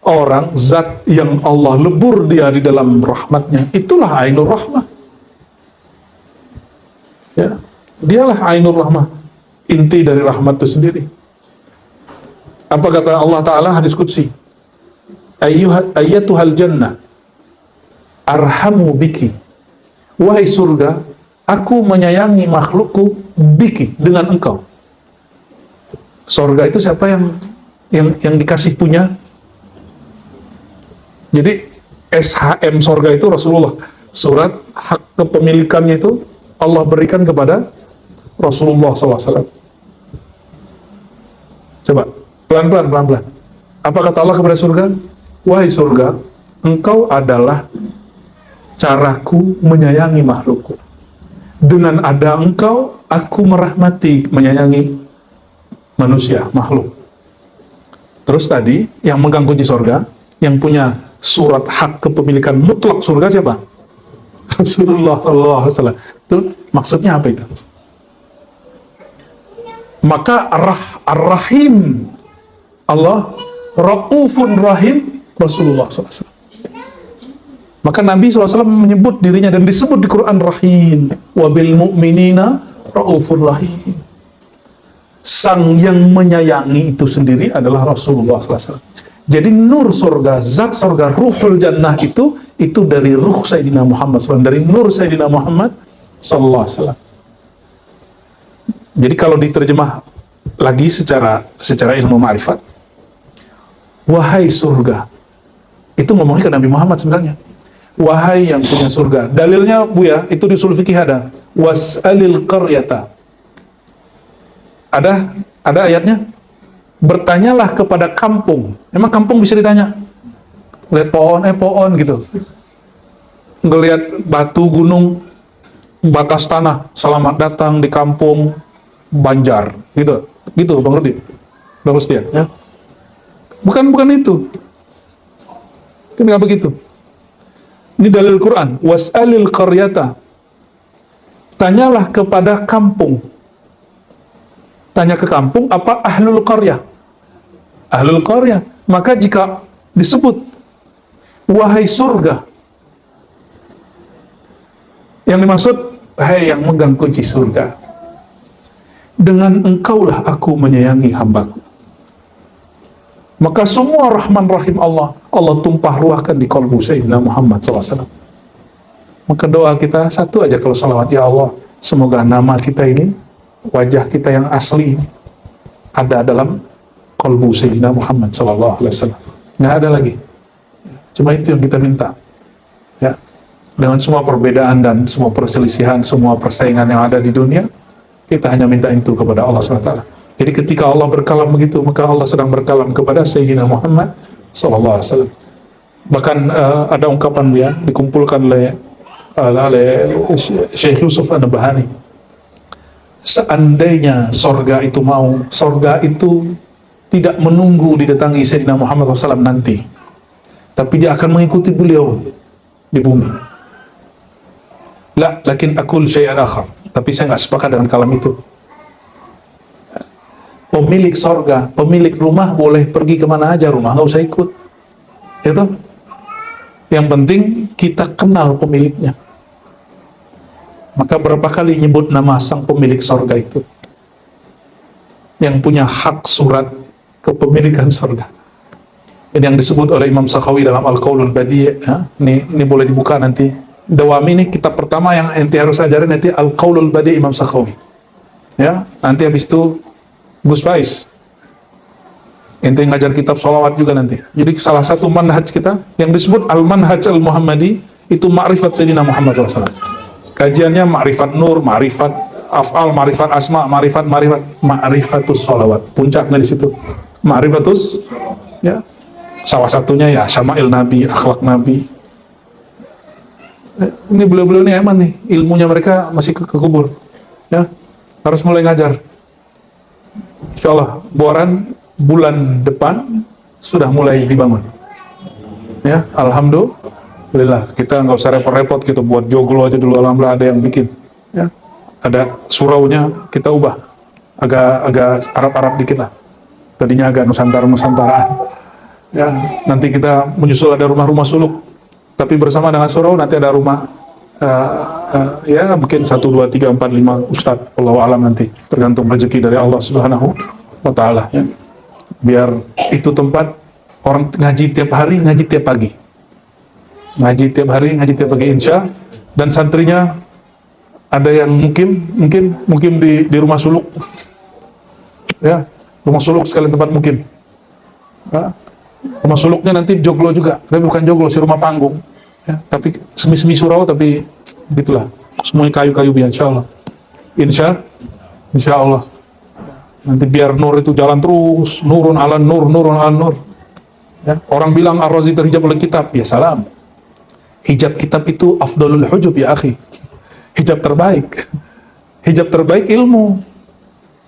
Orang, zat yang Allah lebur dia di dalam rahmatnya, itulah ainur rahmah. Ya. Dialah ainur rahmah. Inti dari rahmat itu sendiri. Apa kata Allah Ta'ala hadis qudsi? Ayyatuhal jannah arhamu biki. Wahai surga, aku menyayangi makhlukku biki, dengan engkau. Surga itu siapa yang dikasih punya? Jadi SHM surga itu Rasulullah. Surat hak kepemilikannya itu Allah berikan kepada Rasulullah SAW. Coba, pelan-pelan. Apa kata Allah kepada surga? Wahai surga, engkau adalah caraku menyayangi makhlukku. Dengan ada engkau, aku merahmati, menyayangi manusia, makhluk. Terus tadi, yang megang kunci surga, yang punya surat hak kepemilikan mutlak surga siapa? Rasulullah SAW. Itu maksudnya apa itu? Maka Ar-Rahim Allah, Ra'ufun Rahim Rasulullah SAW. Maka Nabi SAW menyebut dirinya dan disebut di Quran Rahim. Wabil mu'minina Ra'ufur Rahim. Sang yang menyayangi itu sendiri adalah Rasulullah SAW. Jadi nur surga, zat surga, ruhul jannah itu dari ruh Sayyidina Muhammad SAW, dari nur Sayyidina Muhammad SAW. Jadi kalau diterjemah lagi secara ilmu ma'rifat, wahai surga, itu ngomongnya ke Nabi Muhammad sebenarnya. Wahai yang punya surga. Dalilnya Bu ya, itu di usul fikih ada. Was'alil qaryata Ada ayatnya. Bertanyalah kepada kampung. Emang kampung bisa ditanya? Lihat pohon gitu. Ngelihat batu gunung, batas tanah. Selamat datang di kampung Banjar. Gitu Bang Rudi. Bang Rustian, ya. Bukan itu. Kenapa begitu? Ini dalil Quran. Was'alil qaryata. Tanyalah kepada kampung. Tanya ke kampung apa? Ahlul qaryah. Ahlul qaryah. Maka jika disebut wahai surga, yang dimaksud hai yang megang kunci surga, dengan engkaulah aku menyayangi hambaku. Maka semua rahman rahim Allah tumpah ruahkan di qalbu Sayyidina Muhammad SAW. Maka doa kita satu aja kalau salawat, ya Allah, semoga nama kita ini, wajah kita yang asli ini, ada dalam qalbu Sayyidina Muhammad SAW. Nggak ada lagi. Cuma itu yang kita minta. Ya. Dengan semua perbedaan dan semua perselisihan, semua persaingan yang ada di dunia, kita hanya minta itu kepada Allah SWT. Jadi ketika Allah berkalam begitu, maka Allah sedang berkalam kepada Sayyidina Muhammad SAW. Bahkan ada ungkapan dia dikumpulkan oleh Syekh Yusuf An-Nabhani. Seandainya sorga itu mau, sorga itu tidak menunggu didatangi Sayyidina Muhammad SAW nanti, tapi dia akan mengikuti beliau di bumi. Lakin akul syai'an akhar, tapi saya nggak sepakat dengan kalam itu. Pemilik sorga, pemilik rumah boleh pergi kemana aja, rumah nggak usah ikut. Itu yang penting kita kenal pemiliknya. Maka berapa kali nyebut nama sang pemilik sorga itu, yang punya hak surat kepemilikan sorga. Ini yang disebut oleh Imam Sakhawi dalam Al-Qaulul Badi'. Ya? Ini boleh dibuka nanti. Dawami ini kitab pertama yang ente harus ajarin nanti, Al-Qaulul Badi' Imam Sakhawi. Ya, nanti habis itu Gus Faiz, ente ngajar kitab sholawat juga nanti. Jadi salah satu manhaj kita yang disebut Al-Manhaj Al-Muhammadi itu ma'rifat Sayyidina Muhammad SAW. Kajiannya ma'rifat nur, ma'rifat af'al, ma'rifat asma, ma'rifatus sholawat. Puncaknya di situ. Ma'rifatus, ya. Salah satunya ya syama'il Nabi, akhlak Nabi. Ini beliau-beliau ini eman nih, ilmunya mereka masih kekubur. Ya, harus mulai ngajar. Insyaallah bulan depan sudah mulai dibangun. Ya, alhamdulillah. Kita nggak usah repot-repot gitu buat joglo aja dulu, alhamdulillah ada yang bikin. Ya, ada suraunya kita ubah agak Arab-Arab dikit lah. Tadinya agak Nusantara-Nusantaraan. Ya, nanti kita menyusul ada rumah-rumah suluk, tapi bersama dengan surau nanti ada rumah ya mungkin 1, 2, 3, 4, 5 ustadz, wallahu alam, nanti tergantung rezeki dari Allah Subhanahu wa ta'ala, ya. Biar itu tempat orang ngaji tiap hari, ngaji tiap pagi, ngaji tiap hari, ngaji tiap pagi, insya. Dan santrinya ada yang mungkin di rumah suluk, ya, rumah suluk sekalian tempat mungkin, ya. Rumah suluknya nanti joglo juga, tapi bukan joglo sih, rumah panggung, ya, tapi semi-semi surau, tapi gitulah, semuanya kayu-kayu biar insya Allah. Nanti biar nur itu jalan terus, nurun ala nur, nurun ala nur. Ya, orang bilang Ar-Razi terhijab oleh kitab, ya salam. Hijab kitab itu afdalul hujub ya akhi. Hijab terbaik ilmu.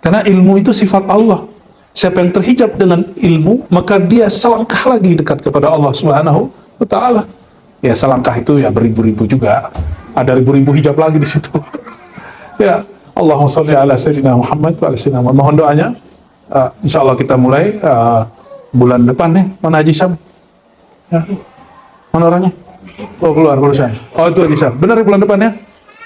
Karena ilmu itu sifat Allah. Siapa yang terhijab dengan ilmu, maka dia selangkah lagi dekat kepada Allah Subhanahu wa ta'ala. Ya selangkah itu ya beribu-ribu juga. Ada ribu-ribu hijab lagi di situ. Ya, Allahumma sholli ala sayyidina Muhammad wa ala sayyidina Muhammad. Mohon doanya. Insyaallah kita mulai bulan depan nih. Mana Haji Syam? Ya. Mana orangnya? Oh, keluar barusan. Oh, itu Haji Syam. Benar ya bulan depan ya?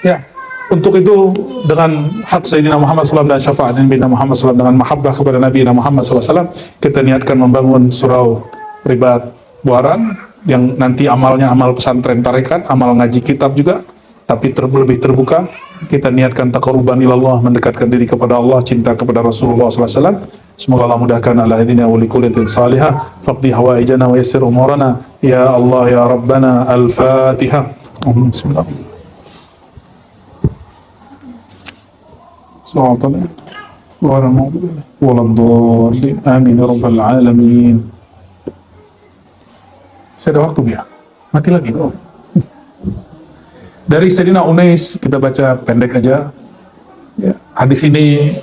Ya. Untuk itu dengan hak Sayyidina Muhammad SAW dan syafaat Nabi Muhammad SAW, dengan mahabbah kepada Nabi Muhammad SAW, kita niatkan membangun surau Ribat Buaran yang nanti amalnya amal pesantren tarekat, amal ngaji kitab juga, tapi lebih terbuka. Kita niatkan taqarruban ilallah, mendekatkan diri kepada Allah, cinta kepada Rasulullah SAW. Semoga Allah mudahkan ala hadina wa likulitin salihah, faqdi hawaijana wa yassir umurana, ya Allah ya Rabbana. Al-Fatihah. Bismillah. Waladhdallin. Amin ya rabbal alamin. Saya ada waktu ya? Mati lagi. Oh. Dari Sayyidina Unais kita baca pendek aja. Ya, hadis ini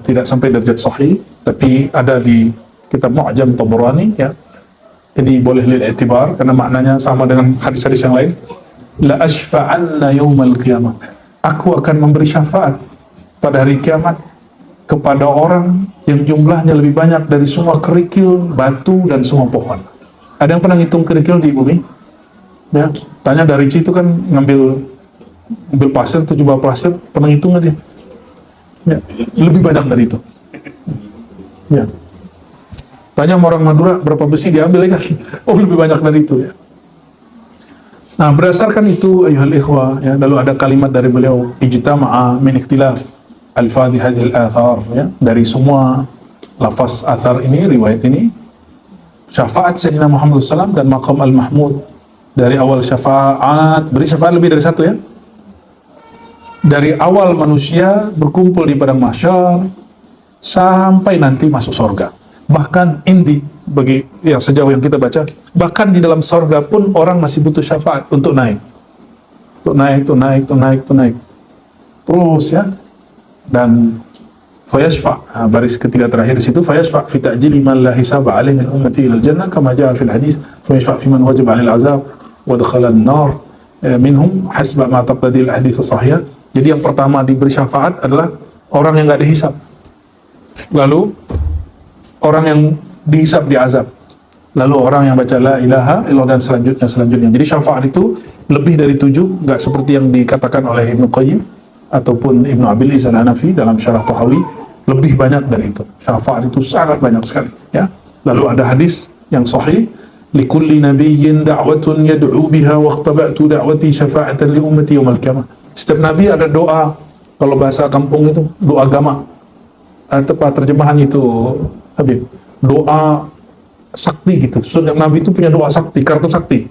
tidak sampai derajat sahih, tapi ada di kitab Mu'jam Tabrani ya. Jadi boleh lil-i'tibar karena maknanya sama dengan hadis-hadis yang lain. La ashfa'anna yaumal qiyamah. Aku akan memberi syafaat pada hari kiamat kepada orang yang jumlahnya lebih banyak dari semua kerikil, batu, dan semua pohon. Ada yang pernah ngitung kerikil di bumi? Ya, tanya dari itu kan ngambil pasir, 7 bal pasir, pernah ngitung nggak dia? Ya, lebih banyak dari itu. Ya. Tanya sama orang Madura berapa besi diambil ya kan? Oh, lebih banyak dari itu ya. Nah, berdasarkan itu ayuhal ikhwah ya, lalu ada kalimat dari beliau, ijtama'a min ikhtilaf alfadhi hadhil athar ya, dari semua lafaz athar ini, riwayat ini, syafaat Sayyidina Muhammad SAW dan maqam al-mahmud. Dari awal syafaat, beri syafaat lebih dari satu ya. Dari awal manusia berkumpul di padang mahsyar sampai nanti masuk surga. Bahkan bagi yang sejauh yang kita baca, bahkan di dalam surga pun orang masih butuh syafaat untuk naik. Terus ya. Dan fayashfa', baris ketiga terakhir di situ, fayashfa' fi ta'jili man la hisaba alaihi min ummati ila al-jannah kama jaa fil hadis, fayashfa' fi man wajib 'alaihi al-'azab wa dakhala an-nar minhum hasba ma taqtadi al-hadis as-sahih. Jadi yang pertama diberi syafaat adalah orang yang enggak dihisab. Lalu orang yang dihisab diazab. Lalu orang yang baca la ilaha illallah dan selanjutnya. Jadi syafaat itu lebih dari 7, enggak seperti yang dikatakan oleh Ibnu Qayyim ataupun Ibnu Abil Izz Al-Hanafi dalam Syarah Tahawi, lebih banyak dari itu. Syafaat itu sangat banyak sekali ya. Lalu ada hadis yang sahih, likulli nabiyyin da'watun yad'u biha wa ikhtaba'tu da'wati syafa'atan li ummati yaumil qiyamah. Setiap nabi ada doa, kalau bahasa kampung itu doa agama. Tepat terjemahan itu Habib, doa sakti gitu. Setiap nabi itu punya doa sakti, kartu sakti.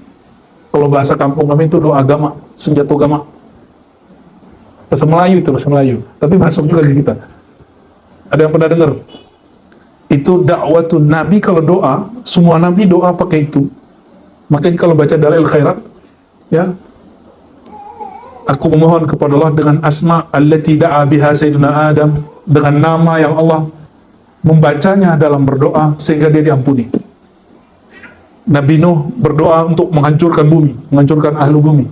Kalau bahasa kampung kami itu doa agama, senjata agama. Bahasa Melayu. Tapi masuk juga ke kita. Ada yang pernah dengar? Itu dakwatun nabi, kalau doa, semua nabi doa pakai itu. Makanya kalau baca Dalail Khairat, ya, aku memohon kepada Allah dengan asma allati da'a biha sayyidina Adam, dengan nama yang Allah membacanya dalam berdoa sehingga dia diampuni. Nabi Nuh berdoa untuk menghancurkan bumi, menghancurkan ahlu bumi.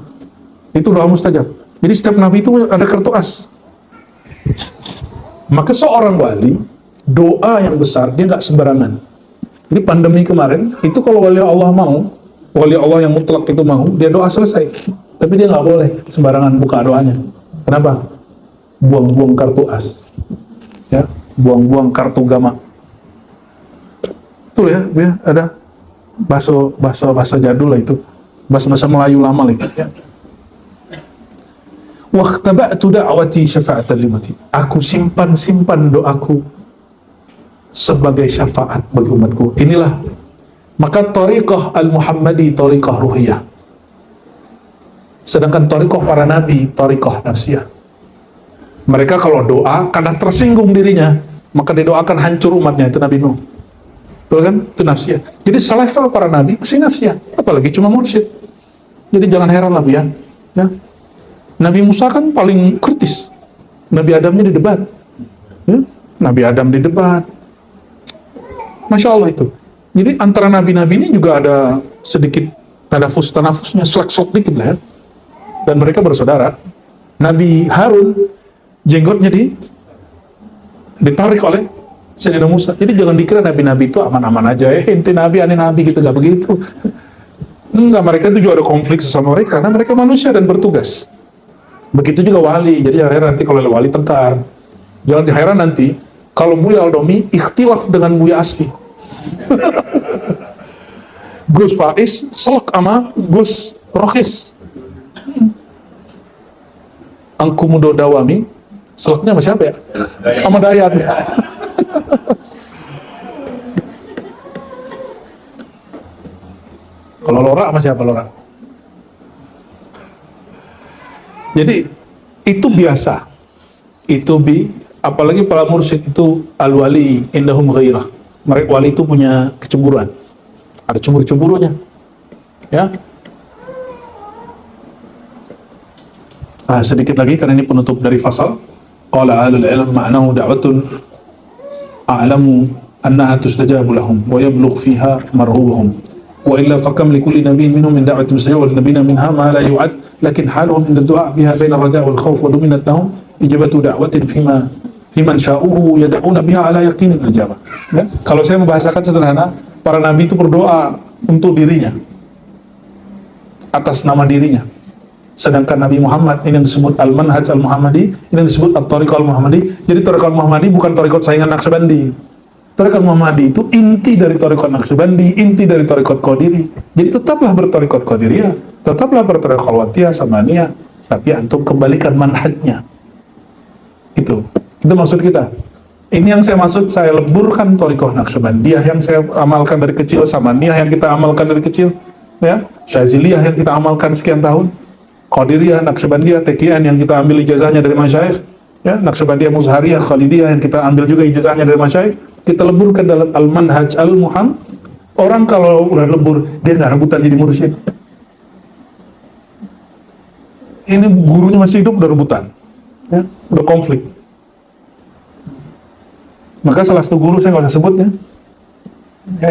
Itu doa mustajab. Jadi setiap nabi itu ada kartu as. Maka seorang wali, doa yang besar dia nggak sembarangan. Jadi pandemi kemarin itu kalau wali Allah mau, wali Allah yang mutlak itu mau, dia doa selesai. Tapi dia nggak boleh sembarangan buka doanya. Kenapa? Buang-buang kartu as, ya, buang-buang kartu gama. Itu ya, ada bahasa jadul lah itu, bahasa Melayu lama lah itu. Ya. Waqtaba'tu da'wati syafa'atan li ummati. Aku simpan doaku sebagai syafaat bagi umatku. Inilah maka tariqah al-Muhammadi tariqah ruhiyah. Sedangkan tariqah para nabi tariqah nafsiyah. Mereka kalau doa karena tersinggung dirinya, maka didoakan hancur umatnya, itu Nabi Nuh. Betul kan? Itu nafsiyah. Jadi selevel para nabi masih nafsiyah, apalagi cuma mursyid. Jadi jangan heran lah ya. Nabi Musa kan paling kritis. Nabi Adamnya didebat. Ya? Nabi Adam didebat. Masya Allah itu. Jadi antara nabi-nabi ini juga ada sedikit tanafusnya, selek-selek dikit lah ya. Dan mereka bersaudara. Nabi Harun jenggotnya ditarik oleh Sayyidina Musa. Jadi jangan dikira nabi-nabi itu aman-aman aja ya. Ente nabi, aneh nabi gitu, gak begitu. Enggak, mereka itu juga ada konflik sesama mereka karena mereka manusia dan bertugas. Begitu juga wali. Jadi jangan heran nanti kalau wali tengkar. Jangan heran nanti kalau Buya Aldomi ikhtilaf dengan Buya Asfi. Gus Faiz selek sama Gus Rohis. Angku Mudo Dawami seleknya sama siapa ya? Sama Dayat. Kalau Lora sama siapa Lora? Jadi itu biasa. Itu Apalagi para mursyid itu al-wali indahum ghairah. Mereka wali itu punya kecemburuan. Ada cemburu-cemburunya. Ya. Sedikit lagi karena ini penutup dari fasal. Qala ahlul ilm ma'nahu da'watun a'lamu annaha tustajabu lahum wa yablugh fiha marhubuhum. Wa illa fakam likulli nabiyyin minhum min da'watin mustajabah wa nabiyina minha ma la yu'ad lakin haluhum inda du'a biha baina raja' wal khawf wa dominat lahum ijabatu da'watin fiman sya'uhu yad'una biha ala yaqinin al-ijabah. Ya? Kalau saya membahasakan sederhana, para nabi itu berdoa untuk dirinya atas nama dirinya. Sedangkan Nabi Muhammad ini yang disebut Al-Manhaj Al-Muhammadi, ini yang disebut At-Tariqah Al-Muhammadi. Jadi Tariqah Al-Muhammadi bukan Tariqah saingan Naqsyabandi. Tariqah Al-Muhammadi itu inti dari Tariqah Naqsyabandi, inti dari Tariqah Qadiri. Jadi tetaplah bertariqah Qadiriyah, tetaplah bertariqah Khalwatiyah, Samaniyah, tapi antum kembalikan manhajnya. Itu maksud kita. Ini yang saya maksud, saya leburkan Tariqah Naqsyabandiyah yang saya amalkan dari kecil, Samaniyah yang kita amalkan dari kecil, ya, Syaziliyah yang kita amalkan sekian tahun, Qadiriyah, Naqsyabandiyah, TKN yang kita ambil ijazahnya dari masyayikh, ya, Naqsyabandiyah, Muzhariyah, Khalidiyah yang kita ambil juga ijazahnya dari masyayikh, kita leburkan dalam Al-Manhaj Al-Muhammad. Orang kalau udah lebur, dia nggak rebutan jadi mursyid. Ini gurunya masih hidup udah rebutan, ya, udah konflik. Maka salah satu guru saya nggak usah sebut ya,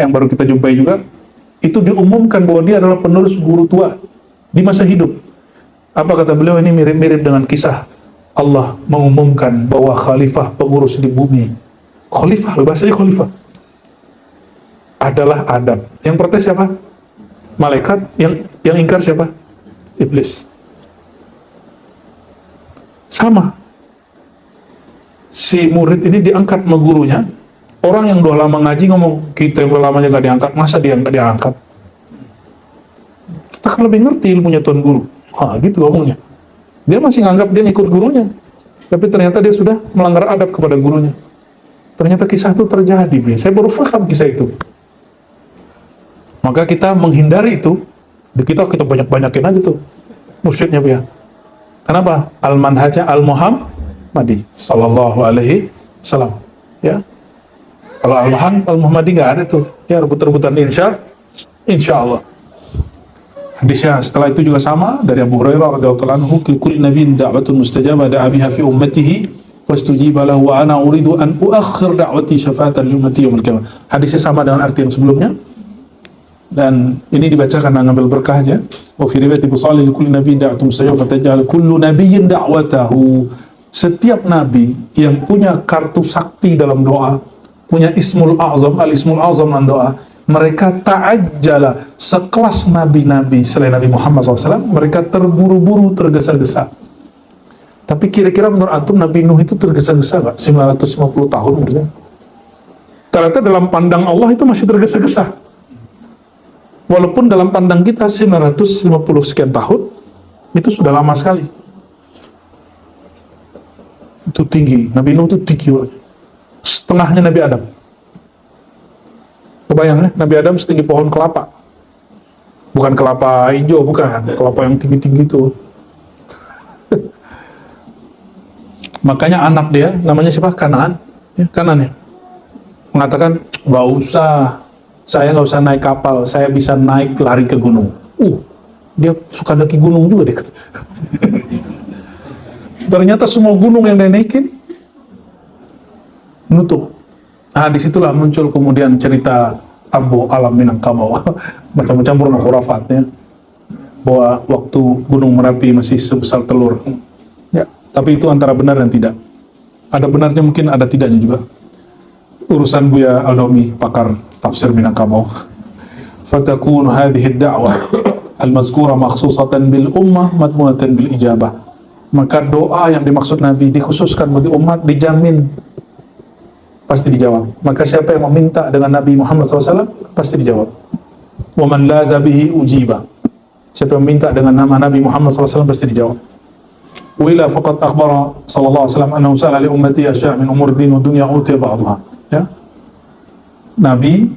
yang baru kita jumpai juga, itu diumumkan bahwa dia adalah penerus guru tua di masa hidup. Apa kata beliau? Ini mirip-mirip dengan kisah Allah mengumumkan bahwa khalifah pengurus di bumi, khalifah, bahasanya khalifah, adalah Adam. Yang protes siapa? Malaikat. Yang ingkar siapa? Iblis. Sama. Si murid ini diangkat sama gurunya. Orang yang udah lama ngaji ngomong, kita yang udah lamanya gak diangkat, masa dia gak diangkat? Kita kan lebih ngerti ilmunya Tuan Guru. Gitu ngomongnya. Dia masih nganggap dia ngikut gurunya, tapi ternyata dia sudah melanggar adab kepada gurunya. Ternyata kisah itu terjadi. Saya baru paham kisah itu. Maka kita menghindari itu. Kita banyak-banyakin aja tuh mursyidnya ya. Kenapa? Al-Manhajnya Al-Muhammadi sallallahu alaihi wasallam. Ya. Kalau Al-Muhammadi nggak ada tuh. Ya, rebut-rebutan insya Allah. Hadisnya setelah itu juga sama dari Abu Hurairah radhiyallahu anhu, kullu nabiyyin da'watun mustajabah da'a biha fi ummatihi wastujiba lahu wa ana uridu an uakhir da'wati syafa'atan li ummati yaumil qiyamah. Hadisnya sama dengan arti yang sebelumnya. Dan ini dibaca karena ngambil berkah aja. Wa fi riwayat Bukhari kullu nabiyyin da'watun mustajabah fataj'al kullu nabiyyin da'watahu. Setiap nabi yang punya kartu sakti dalam doa, punya Ismul A'zam, Al-Ismul A'zam dalam doa, mereka ta'ajjala, sekelas nabi-nabi selain Nabi Muhammad SAW, mereka terburu-buru, tergesa-gesa. Tapi kira-kira menurut antum Nabi Nuh itu tergesa-gesa gak? 950 tahun umurnya. Ternyata dalam pandang Allah itu masih tergesa-gesa. Walaupun dalam pandang kita 950 sekian tahun, itu sudah lama sekali. Itu tinggi, Nabi Nuh itu tinggi. Setengahnya Nabi Adam. Kebayang ya, Nabi Adam setinggi pohon kelapa. Bukan kelapa hijau, bukan. Kelapa yang tinggi-tinggi itu. Makanya anak dia, namanya siapa? Kanaan. Ya, Kanaan ya. Mengatakan, nggak usah. Saya nggak usah naik kapal. Saya bisa naik lari ke gunung. Dia suka daki gunung juga deh. Ternyata semua gunung yang dia naikin, nutup. Nah, disitulah muncul kemudian cerita Abu Alam Minangkabau, macam-macam khurafatnya, bahwa waktu Gunung Merapi masih sebesar telur. Ya, tapi itu antara benar dan tidak. Ada benarnya mungkin, ada tidaknya juga. Urusan Buya Al-Daumi, pakar tafsir Minangkabau. Fatakun hadhihi ad-da'wah al-mazkura makhsusatan bil ummah madmunatan bil ijabah. Maka doa yang dimaksud Nabi dikhususkan bagi umat, dijamin pasti dijawab. Maka siapa yang meminta dengan Nabi Muhammad SAW pasti dijawab. Wa man laza bihi ujiba. Siapa yang meminta dengan nama Nabi Muhammad SAW pasti dijawab. Wa ila faqad akhbara sallallahu alaihi wasallam annahu sa'ala li ummati asya' min umur din wa dunya utiya ba'daha. Ya. Nabi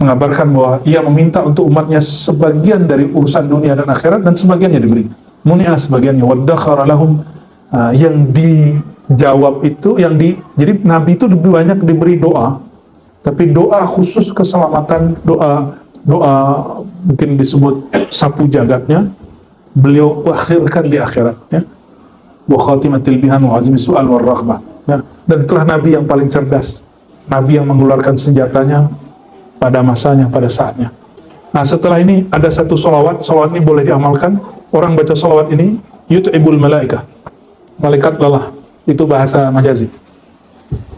mengabarkan bahwa ia meminta untuk umatnya sebagian dari urusan dunia dan akhirat, dan sebagiannya diberi. Muni'a sebagiannya, wa dakhara lahum, yang jawab itu yang jadi Nabi itu lebih banyak diberi doa, tapi doa khusus keselamatan, doa mungkin disebut sapu jagatnya, beliau akhirkan di akhiratnya. Wa khatimatil bihan wa azmi su'al war raghbah. Ya. Dan itulah Nabi yang paling cerdas, Nabi yang mengeluarkan senjatanya pada masanya, pada saatnya. Nah, setelah ini ada satu salawat ini boleh diamalkan. Orang baca salawat ini yut'ibul malaikah, malaikat lelah. Itu bahasa majazi.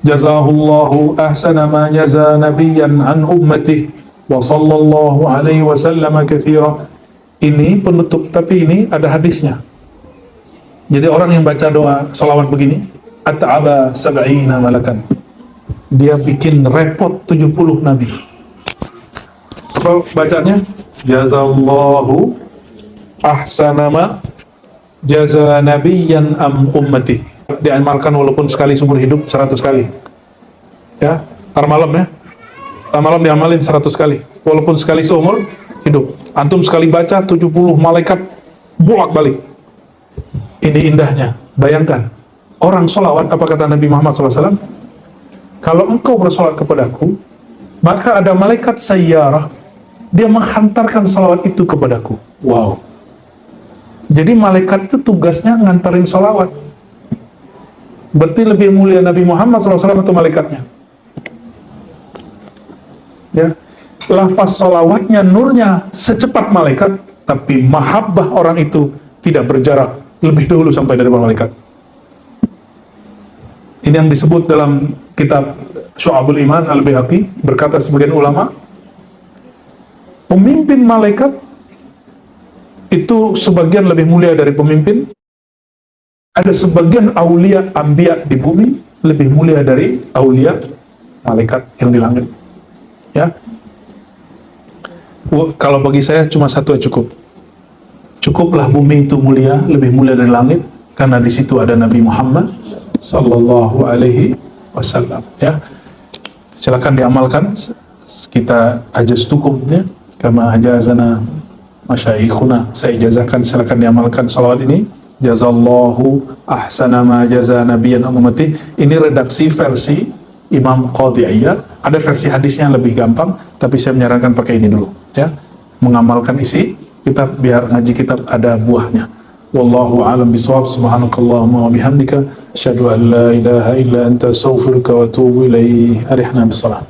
Jazahullahu ahsana ma jaza nabiyyan an ummati wa sallallahu alaihi wasallam katsira. Ini penutup, tapi ini ada hadisnya. Jadi orang yang baca doa salawat begini, at'aba sab'ina malakan, dia bikin repot 70 nabi. Apa bacanya? Jazallahu ahsana ma jaza nabiyyan am ummati. Diamalkan walaupun sekali seumur hidup 100 kali. Ya, tar malam ya. Tar malam diamalin 100 kali. Walaupun sekali seumur hidup. Antum sekali baca 70 malaikat bolak-balik. Ini indahnya. Bayangkan, orang sholawat, apa kata Nabi Muhammad SAW? Kalau engkau bersolat kepadaku, maka ada malaikat sayyarah, dia menghantarkan salawat itu kepadaku. Wow. Jadi malaikat itu tugasnya ngantarin salawat. Berarti lebih mulia Nabi Muhammad SAW atau malaikatnya? Ya. Lafaz salawatnya, nurnya secepat malaikat, tapi mahabbah orang itu tidak berjarak, lebih dahulu sampai daripada malaikat. Ini yang disebut dalam kitab Syu'abul Iman Al-Baihaqi, berkata sebagian ulama, pemimpin malaikat itu sebagian lebih mulia dari pemimpin. Ada sebagian aulia anbiya di bumi lebih mulia dari aulia malaikat yang di langit. Ya. Kalau bagi saya cuma satu cukup. Cukuplah bumi itu mulia, lebih mulia dari langit, karena di situ ada Nabi Muhammad sallallahu alaihi wasallam. Ya, silakan diamalkan. Kita ajastukum ya, kama ajazana masyaikhuna. Saya ijazahkan, silakan diamalkan salawat ini. Jazallahu ahsana ma jaza nabiyyan ummati. Ini redaksi versi Imam Qadhi Iyad. Ada versi hadisnya yang lebih gampang, tapi saya menyarankan pakai ini dulu. Ya, mengamalkan isi kitab biar ngaji kitab ada buahnya. Wallahu a'lam bishawab. Subhanakallahumma wa bihamdika asyhadu an la ilaha illa anta astaghfiruka wa atubu ilaik. Arihna bis salam.